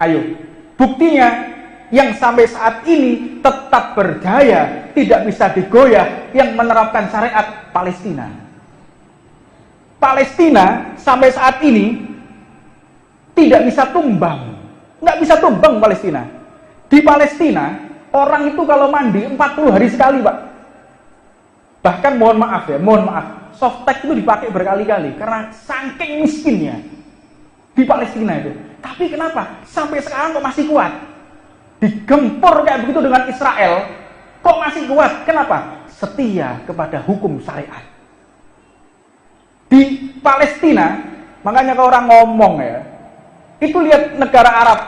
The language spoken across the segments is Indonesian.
Ayo, buktinya yang sampai saat ini tetap berdaya, tidak bisa digoyah, yang menerapkan syariat Palestina. Palestina sampai saat ini tidak bisa tumbang. Nggak bisa tumbang Palestina. Di Palestina, orang itu kalau mandi 40 hari sekali, Pak. Bahkan mohon maaf, softtek itu dipakai berkali-kali karena saking miskinnya di Palestina itu. Tapi kenapa? Sampai sekarang kok masih kuat? Digempur kayak begitu dengan Israel, kok masih kuat? Kenapa? Setia kepada hukum syariat. Di Palestina, makanya kalau orang ngomong ya, itu lihat negara Arab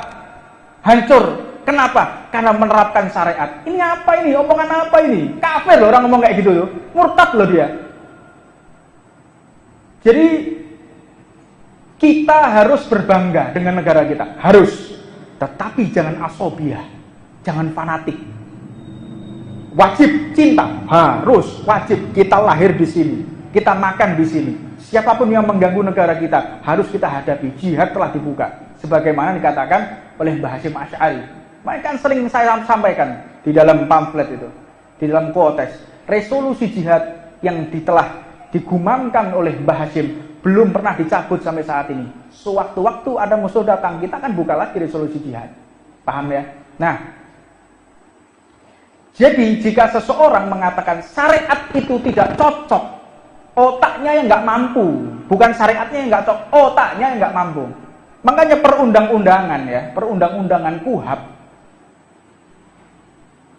hancur. Kenapa? Karena menerapkan syariat. Ini apa ini? Omongan apa ini? Kafir loh orang ngomong kayak gitu loh. Murtad loh dia. Jadi kita harus berbangga dengan negara kita. Harus. Tetapi jangan asobiah. Jangan fanatik. Wajib cinta. Harus. Wajib. Kita lahir di sini. Kita makan di sini. Siapapun yang mengganggu negara kita harus kita hadapi. Jihad telah dibuka. Sebagaimana dikatakan oleh Mbah Hasyim Asy'ari. Mereka sering saya sampaikan di dalam pamflet itu, di dalam quotes, resolusi jihad yang telah digumamkan oleh Mbah Hasyim belum pernah dicabut sampai saat ini. Sewaktu-waktu ada musuh datang, kita akan buka lagi resolusi jihad. Paham ya? Nah, jadi jika seseorang mengatakan syariat itu tidak cocok, otaknya yang nggak mampu, bukan syariatnya yang nggak cocok, otaknya yang nggak mampu. Makanya perundang-undangan ya, perundang-undangan KUHAP,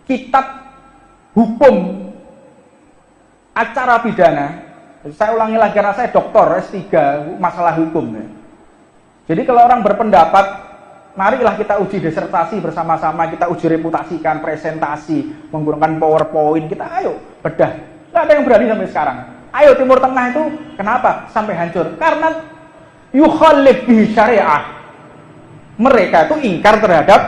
kitab hukum acara pidana, saya ulangi lagi karena saya doktor S3 masalah hukum ya. Jadi kalau orang berpendapat, marilah kita uji disertasi bersama-sama, kita uji reputasikan, presentasi, menggunakan PowerPoint, kita ayo bedah. Nggak ada yang berani sampai sekarang. Ayo Timur Tengah itu kenapa sampai hancur? Karena yukhalif bihi syariah. Mereka itu ingkar terhadap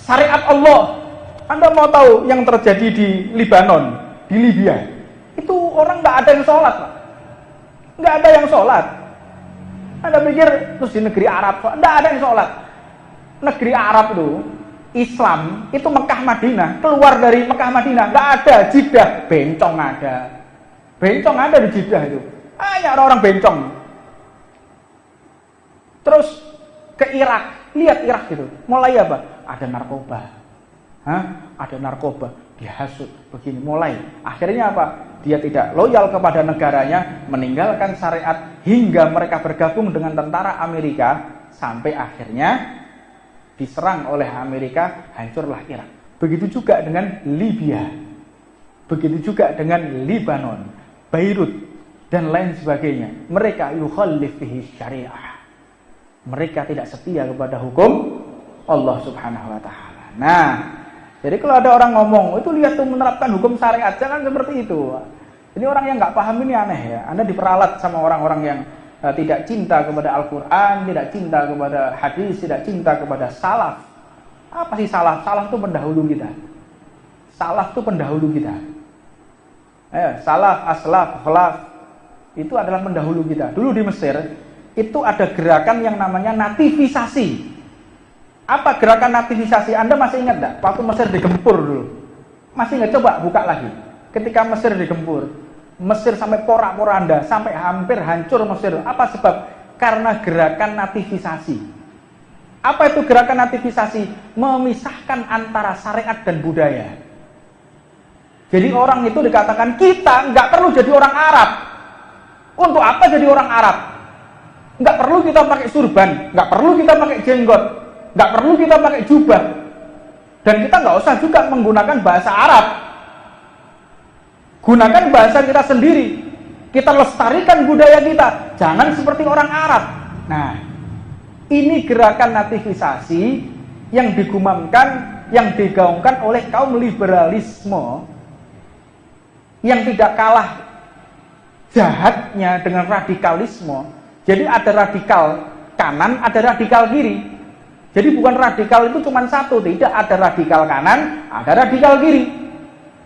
syariat Allah. Anda mau tahu yang terjadi di Libanon, di Libya? Itu orang nggak ada yang sholat, Pak. Nggak ada yang sholat. Anda pikir terus di negeri Arab, nggak ada yang sholat. Negeri Arab itu, Islam, itu Mekah Madinah. Keluar dari Mekah Madinah, nggak ada. Jeddah, bencong ada. Bencong ada di Jeddah itu. Hanya orang-orang bencong. Terus ke Irak, lihat Irak gitu. Mulai apa? Ada narkoba. Ada narkoba, dihasut begini, mulai akhirnya apa? Dia tidak loyal kepada negaranya, meninggalkan syariat hingga mereka bergabung dengan tentara Amerika sampai akhirnya diserang oleh Amerika, hancurlah Irak. Begitu juga dengan Libya, begitu juga dengan Libanon, Beirut dan lain sebagainya. Mereka yukhallif fihi syariah. Mereka tidak setia kepada hukum Allah Subhanahu wa taala. Nah, jadi kalau ada orang ngomong, itu lihat tuh menerapkan hukum syariat, jangan seperti itu. Ini orang yang nggak paham ini aneh ya. Anda diperalat sama orang-orang yang tidak cinta kepada Al-Quran, tidak cinta kepada hadis, tidak cinta kepada salaf. Apa sih salaf? Salaf itu pendahulu kita. Salaf itu pendahulu kita. Salaf, aslaf, khalaf, itu adalah pendahulu kita. Dulu di Mesir, itu ada gerakan yang namanya nativisasi. Apa gerakan nativisasi? Anda masih ingat enggak? Waktu Mesir digempur dulu. Masih ingat? Coba buka lagi. Ketika Mesir digempur, Mesir sampai porak-poranda, sampai hampir hancur Mesir. Apa sebab? Karena gerakan nativisasi. Apa itu gerakan nativisasi? Memisahkan antara syariat dan budaya. Jadi orang itu dikatakan, kita nggak perlu jadi orang Arab. Untuk apa jadi orang Arab? Nggak perlu kita pakai surban, nggak perlu kita pakai jenggot, nggak perlu kita pakai jubah, dan kita nggak usah juga menggunakan bahasa Arab. Gunakan bahasa kita sendiri. Kita lestarikan budaya kita. Jangan seperti orang Arab. Nah, ini gerakan nativisasi yang digumamkan, yang digaungkan oleh kaum liberalisme yang tidak kalah jahatnya dengan radikalisme. Jadi ada radikal kanan, ada radikal kiri. Jadi bukan radikal itu cuma satu, tidak, ada radikal kanan, ada radikal kiri.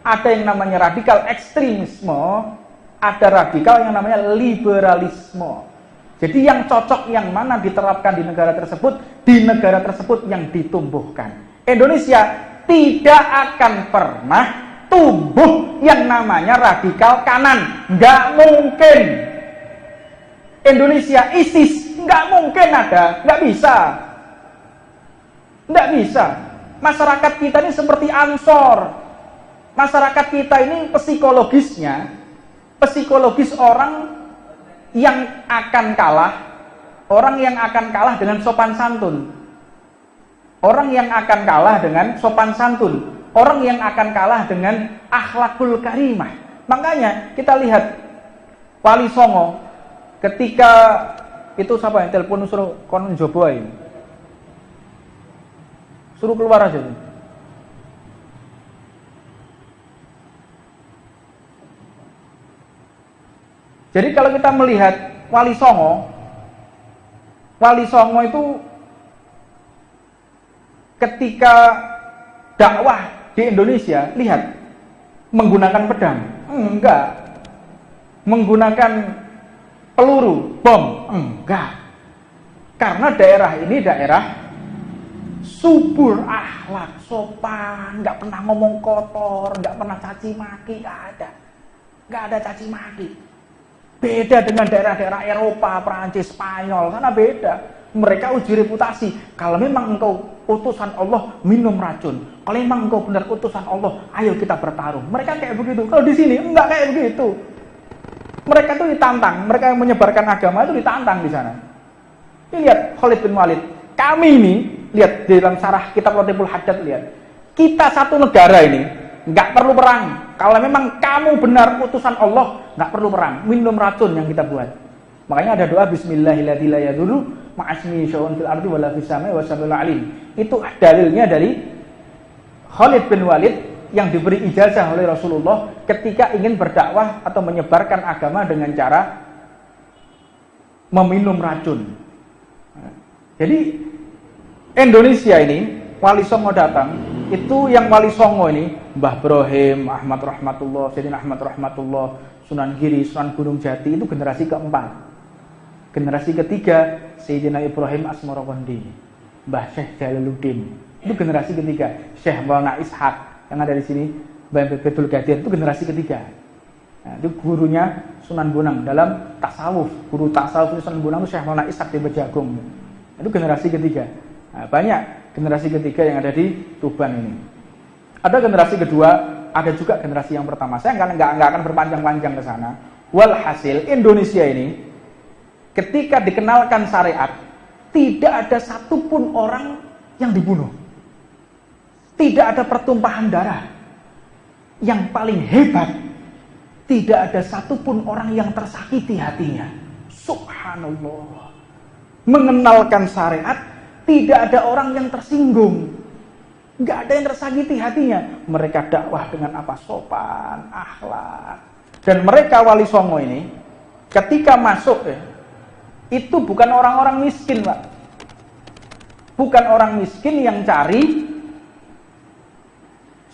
Ada yang namanya radikal ekstremisme, ada radikal yang namanya liberalisme. Jadi yang cocok yang mana diterapkan di negara tersebut yang ditumbuhkan. Indonesia tidak akan pernah tumbuh yang namanya radikal kanan, nggak mungkin. Indonesia ISIS nggak mungkin ada, nggak bisa. Masyarakat kita ini seperti Ansor. Masyarakat kita ini psikologis orang yang akan kalah dengan sopan santun. Orang yang akan kalah dengan sopan santun. Orang yang akan kalah dengan akhlakul karimah. Makanya kita lihat Wali Songo ketika itu siapa yang telepon suruh konon joboai. Suruh keluar aja. Jadi kalau kita melihat Wali Songo itu ketika dakwah di Indonesia, lihat, menggunakan pedang? Enggak. Menggunakan peluru, bom? Enggak. Karena daerah ini daerah subur akhlak, sopan, enggak pernah ngomong kotor, enggak pernah caci maki, enggak ada caci maki. Beda dengan daerah-daerah Eropa, Perancis, Spanyol, sana beda. Mereka uji reputasi. Kalau memang engkau utusan Allah, minum racun. Kalau memang engkau benar utusan Allah, ayo kita bertarung. Mereka kayak begitu. Kalau di sini enggak kayak begitu. Mereka itu ditantang. Mereka yang menyebarkan agama itu ditantang di sana. Ini lihat Khalid bin Walid. Kami ini lihat di dalam syarah kitab Latiful Haddad, lihat. Kita satu negara ini enggak perlu perang. Kalau memang kamu benar utusan Allah, enggak perlu perang. Minum racun yang kita buat. Makanya ada doa bismillahirrahmanirrahim la yadurru ma'asmi syai'un fil ardi wala fis samai wasabil alim. Itu dalilnya dari Khalid bin Walid yang diberi ijazah oleh Rasulullah ketika ingin berdakwah atau menyebarkan agama dengan cara meminum racun. Jadi Indonesia ini Wali Songo datang, itu yang Wali Songo ini Mbah Brohim, Ahmad Rahmatullah, Sayyidina Ahmad Rahmatullah, Sunan Giri, Sunan Gunung Jati, itu generasi keempat. Generasi ketiga Sayyidina Ibrahim Asmarawandi, Mbah Syekh Jalaluddin, itu generasi ketiga. Syekh Maulana Ishaq yang ada di sini, Mbah Betul Qadir, itu generasi ketiga. Nah, itu gurunya Sunan Bonang dalam tasawuf. Guru tasawuf Sunan Bonang itu Syekh Maulana Ishaq di Bejagung. Itu generasi ketiga. Nah, banyak generasi ketiga yang ada di Tuban ini. Ada generasi kedua, ada juga generasi yang pertama. Saya nggak akan berpanjang-panjang ke sana. Walhasil Indonesia ini ketika dikenalkan syariat, tidak ada satupun orang yang dibunuh. Tidak ada pertumpahan darah. Yang paling hebat, tidak ada satupun orang yang tersakiti hatinya. Subhanallah. Mengenalkan syariat, tidak ada orang yang tersinggung. Nggak ada yang tersakiti hatinya. Mereka dakwah dengan apa? Sopan, akhlak. Dan mereka Wali Songo ini, ketika masuk itu bukan orang-orang miskin, Pak. Bukan orang miskin yang cari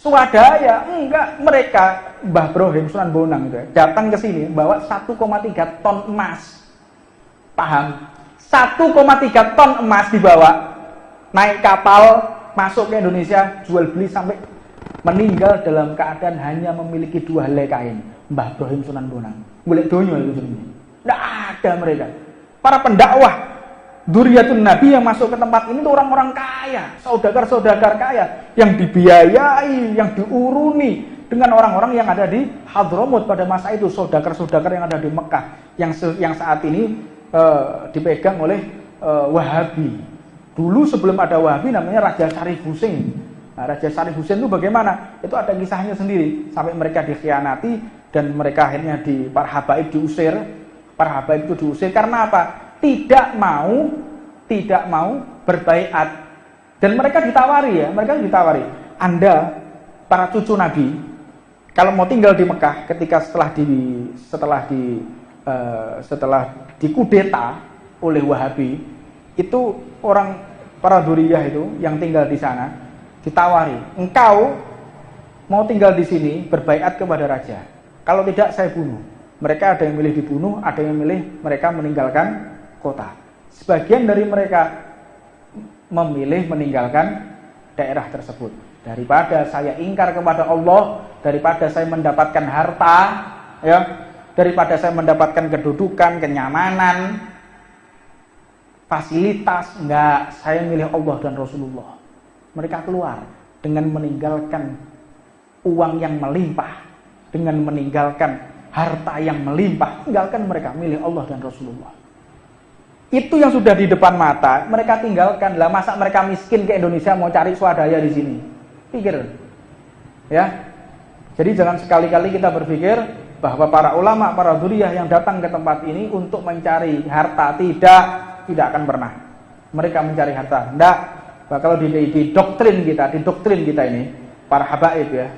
swadaya, enggak. Mereka Mbah Brohim Sunan Bonang itu datang ke sini bawa 1,3 ton emas. Paham? 1,3 ton emas dibawa, naik kapal masuk ke Indonesia, jual beli sampai meninggal dalam keadaan hanya memiliki 2 helai kain. Mbah Brohim Sunan Bonang. Golek donya itu sebenarnya. Enggak ada mereka. Para pendakwah Dzurriyyatun Nabi yang masuk ke tempat ini itu orang-orang kaya, saudagar-saudagar kaya yang dibiayai, yang diuruni dengan orang-orang yang ada di Hadramut pada masa itu, saudagar-saudagar yang ada di Mekah yang saat ini dipegang oleh Wahabi. Dulu sebelum ada Wahabi namanya Raja Syarif Husain. Nah, Raja Syarif Husain itu bagaimana? Itu ada kisahnya sendiri sampai mereka dikhianati dan mereka akhirnya para habaib diusir. Para habaib itu diusir karena apa? Tidak mau berbaiat. Dan mereka ditawari Anda para cucu Nabi kalau mau tinggal di Mekah ketika setelah dikudeta oleh Wahabi, itu para dzurriyyah itu yang tinggal di sana ditawari, engkau mau tinggal di sini berbaiat kepada raja. Kalau tidak saya bunuh. Mereka ada yang milih dibunuh, ada yang milih mereka meninggalkan kota. Sebagian dari mereka memilih meninggalkan daerah tersebut. Daripada saya ingkar kepada Allah, daripada saya mendapatkan harta, ya, daripada saya mendapatkan kedudukan, kenyamanan, fasilitas, enggak, saya milih Allah dan Rasulullah. Mereka keluar dengan meninggalkan uang yang melimpah, dengan meninggalkan harta yang melimpah, tinggalkan mereka milih Allah dan Rasulullah. Itu yang sudah di depan mata, mereka tinggalkan. Lah masa mereka miskin ke Indonesia mau cari swadaya di sini? Pikir. Ya. Jadi jangan sekali-kali kita berpikir bahwa para ulama, para dzurriyyah yang datang ke tempat ini untuk mencari harta, tidak akan pernah. Mereka mencari harta. Enggak. Kalau di doktrin kita ini, para habaib ya,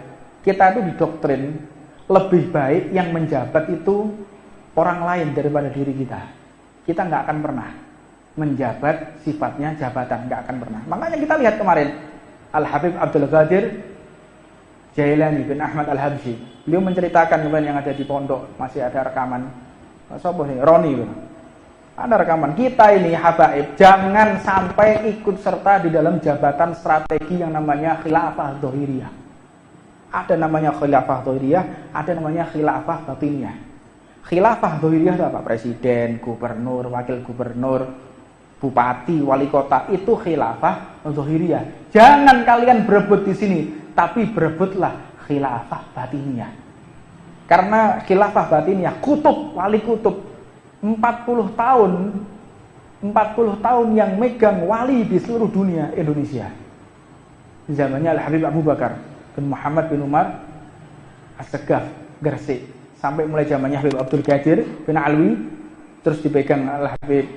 kita itu didoktrin lebih baik yang menjabat itu orang lain daripada diri kita. Kita nggak akan pernah menjabat sifatnya jabatan, nggak akan pernah. Makanya kita lihat kemarin Al-Habib Abdul Qadir Jailani bin Ahmad Al-Habsyi, beliau menceritakan kemarin yang ada di pondok, masih ada rekaman. Sopo nih, Roni gitu. Ada rekaman. Kita ini habaib jangan sampai ikut serta di dalam jabatan strategi yang namanya khilafah dzahiriyah. Ada namanya khilafah dzahiriyah, ada namanya khilafah batiniyah. Khilafah dzahiriyah itu apa? Presiden, gubernur, wakil gubernur, bupati, wali kota, itu khilafah dzahiriyah. Jangan kalian berebut di sini, tapi berebutlah khilafah batiniyah. Karena khilafah batiniyah, kutub, wali kutub 40 tahun yang megang wali di seluruh dunia Indonesia. Zamannya Al-Habib Abu Bakar bin Muhammad bin Umar As-Segaf Gresik, sampai mulai zamannya Habib Abdul Qadir bin Alwi, terus dipegang Al-Habib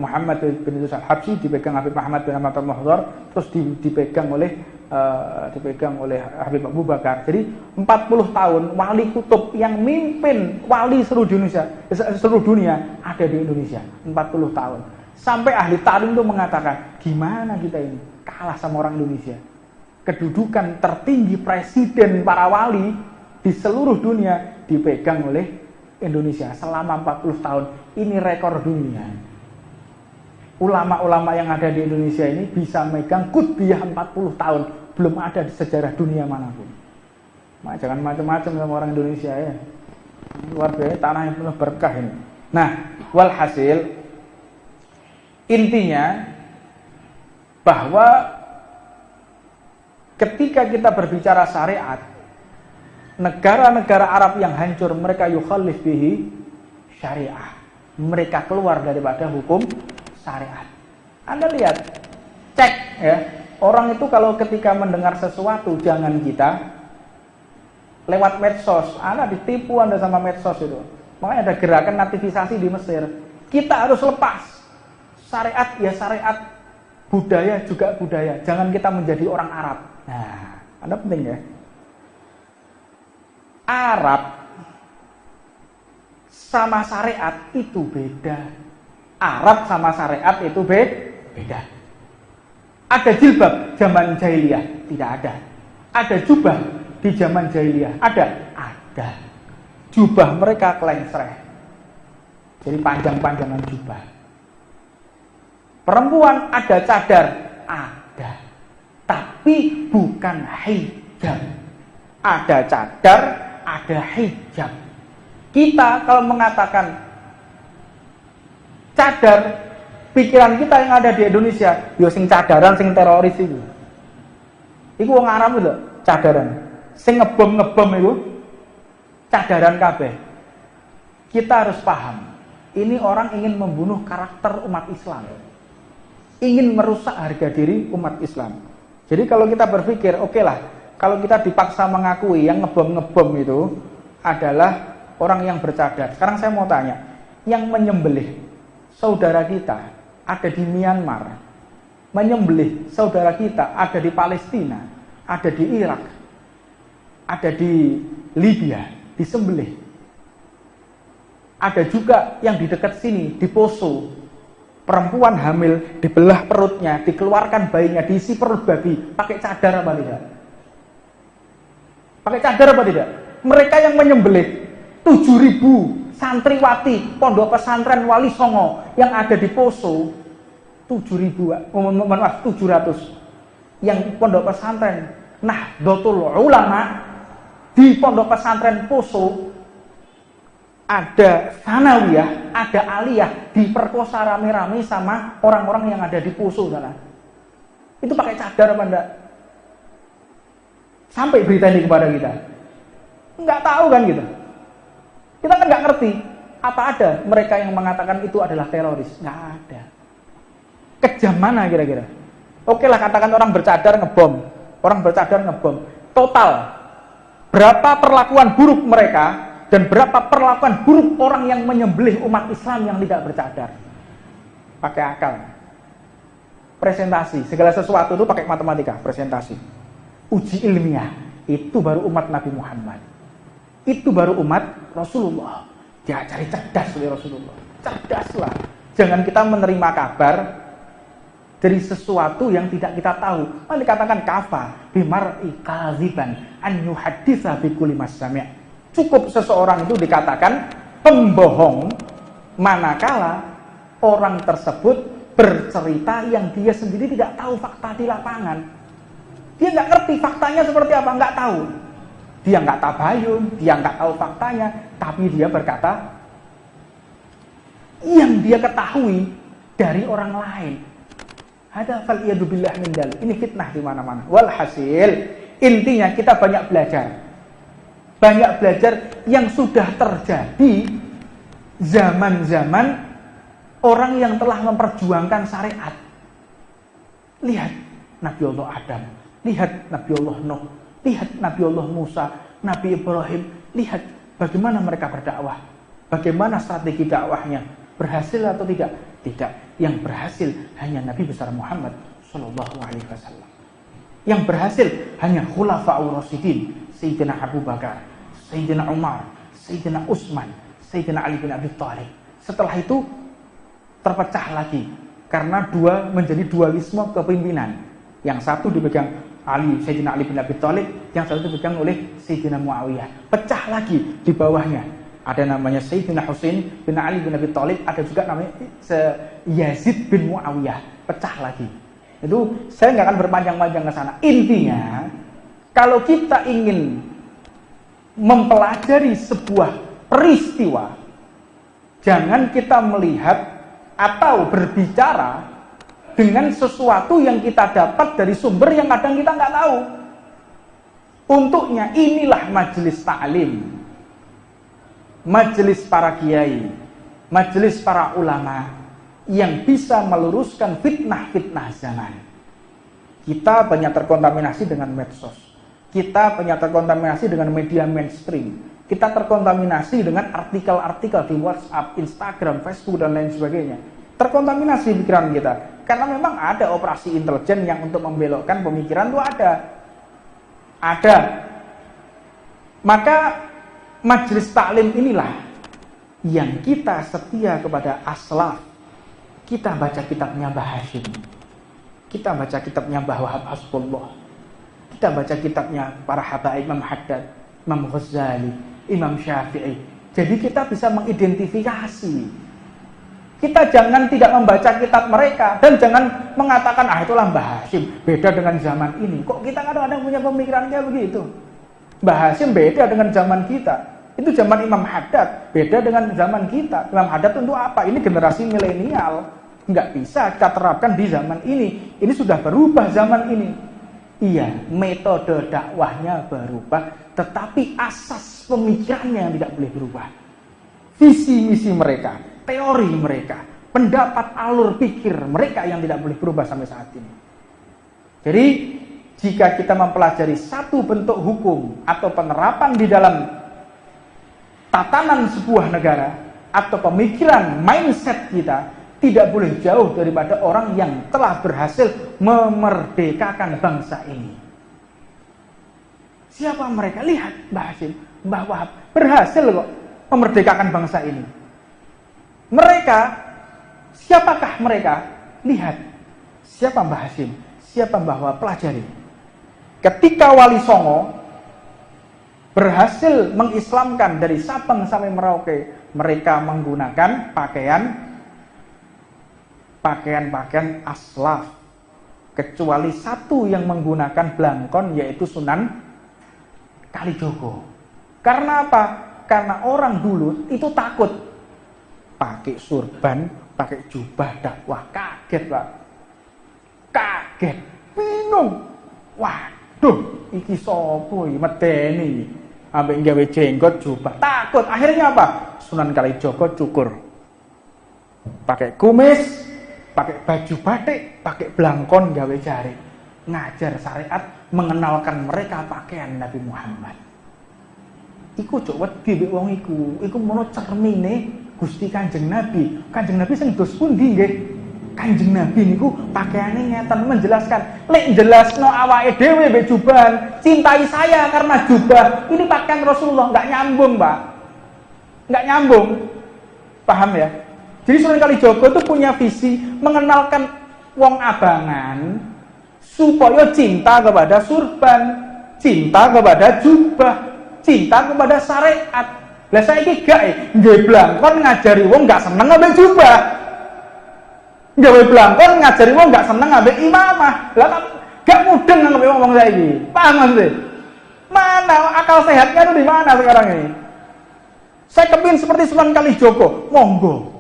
Muhammad bin Idris Al-Habsyi, dipegang Habib Muhammad bin Ahmad Al-Muhdhar, terus dipegang oleh Habib Abu Bakar. Jadi 40 tahun wali kutub yang mimpin wali seluruh dunia ada di Indonesia. 40 tahun. Sampai ahli tarikh itu mengatakan, gimana kita ini kalah sama orang Indonesia? Kedudukan tertinggi presiden para wali di seluruh dunia dipegang oleh Indonesia selama 40 tahun. Ini rekor dunia. Ulama-ulama yang ada di Indonesia ini bisa megang kutbiyah 40 tahun. Belum ada di sejarah dunia manapun. Jangan macam-macam sama orang Indonesia ya. Luar biasa, tanah yang penuh berkah ini. Nah, walhasil intinya bahwa ketika kita berbicara syariat, negara-negara Arab yang hancur, mereka yukhalif bihi syariah. Mereka keluar daripada hukum syariat. Anda lihat, cek ya, orang itu kalau ketika mendengar sesuatu, jangan kita lewat medsos. Anda ditipu Anda sama medsos itu. Makanya ada gerakan nativisasi di Mesir. Kita harus lepas syariat ya syariat, budaya juga budaya. Jangan kita menjadi orang Arab. Nah, Anda penting ya. Arab sama syariat itu beda. Arab sama syariat itu beda. Ada jilbab zaman jahiliyah? Tidak ada. Ada jubah di zaman jahiliyah? Ada. Jubah mereka kelengsreh. Jadi panjang-panjangan jubah. Perempuan ada cadar? Ada. Tapi bukan hijab. Ada cadar, ada hijab. Kita kalau mengatakan cadar, pikiran kita yang ada di Indonesia, yo sing cadaran, sing teroris itu. Iku wong Arab lho, cadaran. Sing ngebom itu cadaran kabeh. Kita harus paham, ini orang ingin membunuh karakter umat Islam. Ingin merusak harga diri umat Islam. Jadi kalau kita berpikir, oke lah, kalau kita dipaksa mengakui yang ngebom itu adalah orang yang bercadar. Sekarang saya mau tanya, yang menyembelih saudara kita ada di Myanmar, menyembelih saudara kita ada di Palestina, ada di Irak, ada di Libya, disembelih. Ada juga yang di dekat sini, di Poso, perempuan hamil dibelah perutnya, dikeluarkan bayinya, diisi perut babi, pakai cadar apa tidak? Pakai cadar apa tidak? Mereka yang menyembelih 7.000 santriwati pondok pesantren Wali Songo yang ada di Poso 7.000, 700 yang pondok pesantren Nahdlatul Ulama di pondok pesantren Poso ada sanawiyah, ada aliyah diperkosa rame-rame sama orang-orang yang ada di Poso sana. Itu pakai cadar apa enggak? Sampai berita ini kepada kita. Enggak tahu kan gitu. Kita kan enggak ngerti. Apa ada mereka yang mengatakan itu adalah teroris? Enggak ada. Kejam mana kira-kira? Oke lah katakan orang bercadar ngebom. Orang bercadar ngebom. Total berapa perlakuan buruk mereka dan berapa perlakuan buruk orang yang menyembelih umat Islam yang tidak bercadar. Pakai akal. Presentasi, segala sesuatu itu pakai matematika, presentasi. Uji ilmiah, itu baru umat Nabi Muhammad. Itu baru umat Rasulullah. Diajari cerdas oleh Rasulullah. Cerdaslah. Jangan kita menerima kabar dari sesuatu yang tidak kita tahu. Maka dikatakan kafa bimar'i kadziban an yuhadditsa bi kulli masami'. Cukup seseorang itu dikatakan pembohong manakala orang tersebut bercerita yang dia sendiri tidak tahu fakta di lapangan. Dia nggak ngerti faktanya seperti apa, nggak tahu. Dia nggak tabayun, dia nggak tahu faktanya, tapi dia berkata yang dia ketahui dari orang lain. Ada faliyadu billah min dzalik. Ini fitnah di mana-mana. Walhasil, intinya kita banyak belajar. Banyak belajar yang sudah terjadi zaman-zaman orang yang telah memperjuangkan syariat. Lihat Nabi Allah Adam, lihat Nabi Allah Nuh, lihat Nabi Allah Musa, Nabi Ibrahim. Lihat bagaimana mereka berdakwah, bagaimana strategi dakwahnya, berhasil atau tidak? Tidak. Yang berhasil hanya Nabi besar Muhammad Sallallahu Alaihi Wasallam. Yang berhasil hanya Khulafaur Rasyidin, Sayyidina Abu Bakar, Sayyidina Umar, Sayyidina Utsman, Sayyidina Ali bin Abi Thalib. Setelah itu terpecah lagi karena menjadi dualisme kepemimpinan. Yang satu dipegang Sayyidina Ali bin Abi Thalib, yang satu dipegang oleh Sayyidina Muawiyah. Pecah lagi di bawahnya. Ada namanya Sayyidina Husain bin Ali bin Abi Thalib, ada juga namanya Yazid bin Muawiyah. Pecah lagi. Itu saya nggak akan berpanjang-panjang ke sana. Intinya, kalau kita ingin mempelajari sebuah peristiwa, jangan kita melihat atau berbicara dengan sesuatu yang kita dapat dari sumber yang kadang kita nggak tahu. Untuknya inilah majelis ta'lim, majelis para kiai, majelis para ulama yang bisa meluruskan fitnah-fitnah zaman. Kita banyak terkontaminasi dengan medsos, kita banyak terkontaminasi dengan media mainstream, kita terkontaminasi dengan artikel-artikel di WhatsApp, Instagram, Facebook, dan lain sebagainya. Terkontaminasi pikiran kita. Karena memang ada operasi intelijen yang untuk membelokkan pemikiran itu ada. Ada. Maka majelis taklim inilah yang kita setia kepada aslaf. Kita baca kitabnya Mbah Hashim. Kita baca kitabnya Mbah Wahab Hasbullah. Kita baca kitabnya para habaib Imam Haddad, Imam Ghazali, Imam Syafi'i. Jadi kita bisa mengidentifikasi. Kita jangan tidak membaca kitab mereka dan jangan mengatakan itulah Mbah Hashim beda dengan zaman ini. Kok kita kadang-kadang punya pemikiran kayak begitu? Mbah Hashim beda dengan zaman kita. Itu zaman Imam Haddad beda dengan zaman kita. Imam Haddad untuk apa? Ini generasi milenial. Nggak bisa kita terapkan di zaman ini. Ini sudah berubah zaman ini. Iya, metode dakwahnya berubah, tetapi asas pemikirannya yang tidak boleh berubah. Visi misi mereka, teori mereka, pendapat alur pikir mereka yang tidak boleh berubah sampai saat ini. Jadi, jika kita mempelajari satu bentuk hukum atau penerapan di dalam tatanan sebuah negara atau pemikiran mindset kita, tidak boleh jauh daripada orang yang telah berhasil memerdekakan bangsa ini. Siapa mereka? Lihat Mbah Hashim, Mbah Wahab berhasil kok memerdekakan bangsa ini. Mereka, siapakah mereka? Lihat, siapa Mbah Hashim, siapa Mbah Wahab, pelajari. Ketika Wali Songo berhasil mengislamkan dari Sabang sampai Merauke Mereka menggunakan pakaian aslaf, kecuali satu yang menggunakan blangkon, yaitu Sunan Kalijogo. Karena apa? Karena orang dulu itu takut pakai surban, pakai jubah dakwah. Kaget, Pak. Kaget, bingung. Waduh, iki sopo iki medeni. Ambek gawe jenggot jubah. Takut. Akhirnya apa? Sunan Kalijogo cukur. Pakai kumis, pakai baju batik, pakai blangkon gawe jari. Ngajar syariat, mengenalkan mereka pakaian Nabi Muhammad. Iku cok wedi mbek wong iku. Iku mono cermine Gusti Kanjeng Nabi. Kanjeng Nabi sing dos pundi nggih? Kanjeng Nabi niku pakaiane ngeten menjelaskan, lek jelasno awake dhewe mbek jubahan, cintai saya karena jubah. Ini pakaian Rasulullah, enggak nyambung, Pak. Enggak nyambung. Paham ya? Jadi Sunan Kalijogo itu punya visi mengenalkan wong abangan supaya cinta kepada surban, cinta kepada jubah, cinta kepada syariat. Lah saiki gak nggih blangkon ngajari wong gak seneng ambek jubah. Gawe blangkon ngajari wong gak seneng ambek imamah. Lah gak mudeng ambek wong saiki. Paham maksudnya? Mana akal sehatnya itu di mana sekarang ini? Saya kepingin seperti Sunan Kalijogo, monggo.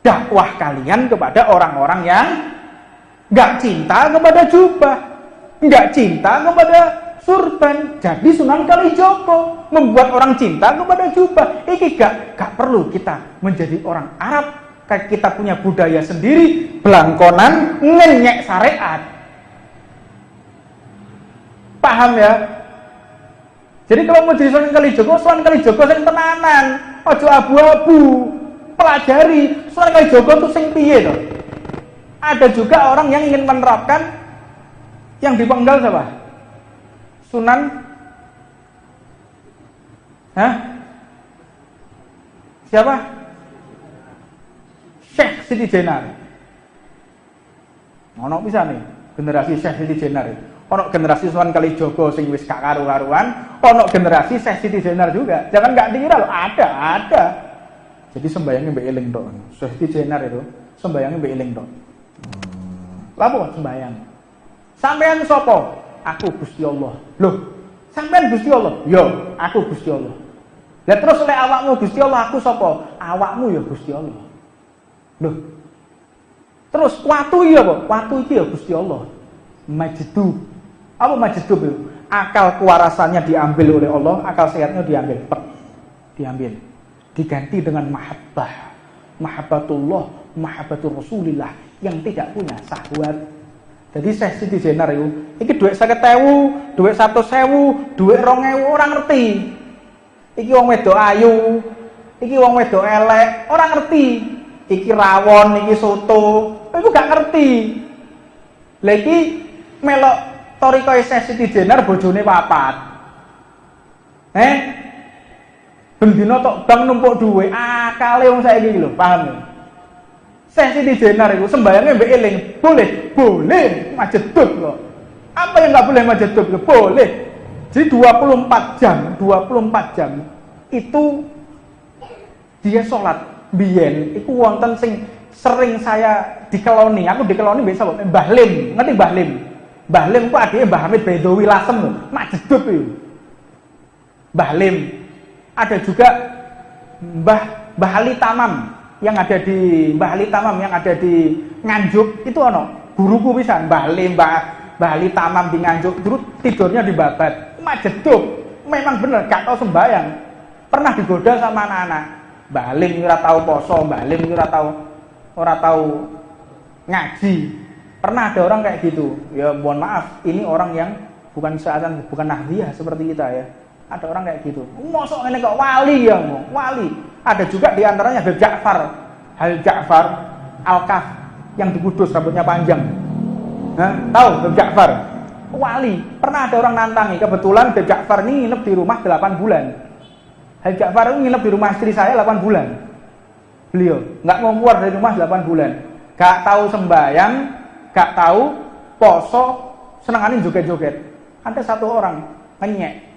Dakwah kalian kepada orang-orang yang gak cinta kepada jubah, gak cinta kepada surban. Jadi Sunan Kalijogo membuat orang cinta kepada jubah. Iki gak perlu kita menjadi orang Arab. Kita punya budaya sendiri, belangkonan, ngenyek syariat. Paham ya? Jadi kalau mau jadi Sunan Kalijogo sing tenanan, ojo abu-abu. Pelajari Sunan Kalijogo itu sing piye to? Ada juga orang yang ingin menerapkan yang dipenggal siapa? Sunan siapa? Syekh Siti Jenar. Ono bisa nih generasi Syekh Siti Jenar. Ono generasi Sunan Kalijogo sing wis gak karu-karuan, ono generasi Syekh Siti Jenar juga. Jangan gak dikira loh, ada. Jadi sembayangnya mbek eling tok. Syekh Siti Jenar itu sembayangnya mbek eling tok. Lapo sembayang? Sampean sapa? Aku Gusti Allah. Loh, sampean Gusti Allah? Yo, aku Gusti Allah. Lah terus lek awakmu Gusti Allah, aku sapa? Awakmu ya Gusti Allah. Loh. Terus watu iya apa? Watu iki ya Gusti Allah. Majdu. Apa majdu itu? Akal kewarasannya diambil oleh Allah, akal sehatnya diambil. Diambil. Diganti dengan mahabbah. Mahabbatullah, mahabbatur Rasulillah yang tidak punya syahwat. Jadi Syekh Siti Jenar itu, iki duit 50.000, duit 100.000, duit 2.000 orang ngerti. Iki wong wedok ayu, iki wong wedok elek, orang ngerti. Iki rawon, iki soto, iku gak ngerti. Lah iki melok torikoe Syekh Siti Jenar bojone papat. Bendina tok bang numpuk duwe, akale wong saiki iki lho, paham? Syekh Siti Jenar iku sembayangnya mbek eling, boleh, majedut kok. Apa yang enggak boleh majedut? Boleh. Jadi 24 jam itu dia sholat. Biyen iku wonten sing sering saya dikeloni. Aku dikeloni mbek sapa? Mbah Lim. Ngerti Mbah Lim? Mbah Lim ku adike Mbah Hamid Bedowi Lasem lho, majedut iki. Mbah Lim. Ada juga Mbah Ali Tamam yang ada di Nganjuk itu ono guruku pisan Mbah Ali Tamam di Nganjuk dulu tidurnya di babat majeduk memang bener gak tau sembayang pernah digoda sama anak-anak Mbah Lim ora tau poso Mbah Lim ora tau ngaji pernah ada orang kayak gitu ya mohon maaf ini orang yang bukan nahdiyah seperti kita ya. Ada orang kayak gitu. Mosok ngene kok wali ya, wali. Ada juga di antaranya Habib Ja'far Al-Kaf yang di Kudus rambutnya panjang. Tahu Habib Ja'far? Wali. Pernah ada orang nantangi, kebetulan Habib Ja'far ini nginep di rumah 8 bulan. Habib Ja'far ini nginep di rumah istri saya 8 bulan. Beliau enggak mau keluar dari rumah 8 bulan. Gak tahu sembayang, gak tahu poso, senengane joget-joget. Ada satu orang ngenyek.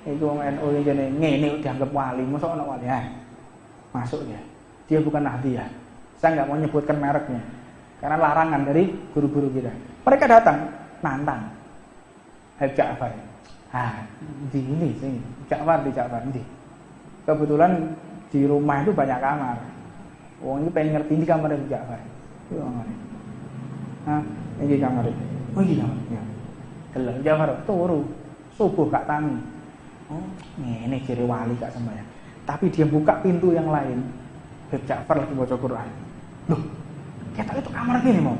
Iku wong NU iki ngene dianggap wali, mosok ana wali. masuk dia. Dia bukan Nahdiyah. Saya nggak mau menyebutkan mereknya karena larangan dari guru-guru kita. Mereka datang nantang Habib Ja'far. Di ini sih Ja'far di. Kebetulan di rumah itu banyak kamar. Wong ini pengen ngerti ini kamar Habib Ja'far. Ini kamar. Ini kamar. Oh ini kamar. Ya. Gelem Ja'far turu subuh gak tangi. Oh, ini ciri wali gak sembahyang. Tapi dia buka pintu yang lain. Habib Ja'far lagi baca Quran. Loh, kita itu kamar gini mau.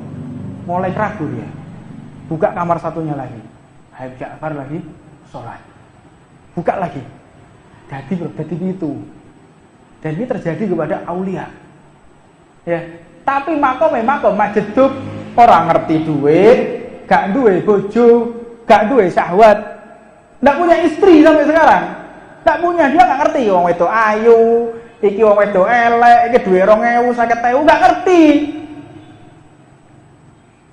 Mulai ragu dia. Buka kamar satunya lagi. Habib Ja'far lagi sholat. Buka lagi. Jadi itu. Dan ini terjadi kepada aulia. Ya, tapi makom majedub orang ngerti duit, gak duwe bojo, gak duwe syahwat. Nggak punya istri sampai sekarang. Nggak punya, dia nggak ngerti. Wong wedok ayu, iki wong wedok elek, iki duwe 2.000, 50.000, nggak ngerti.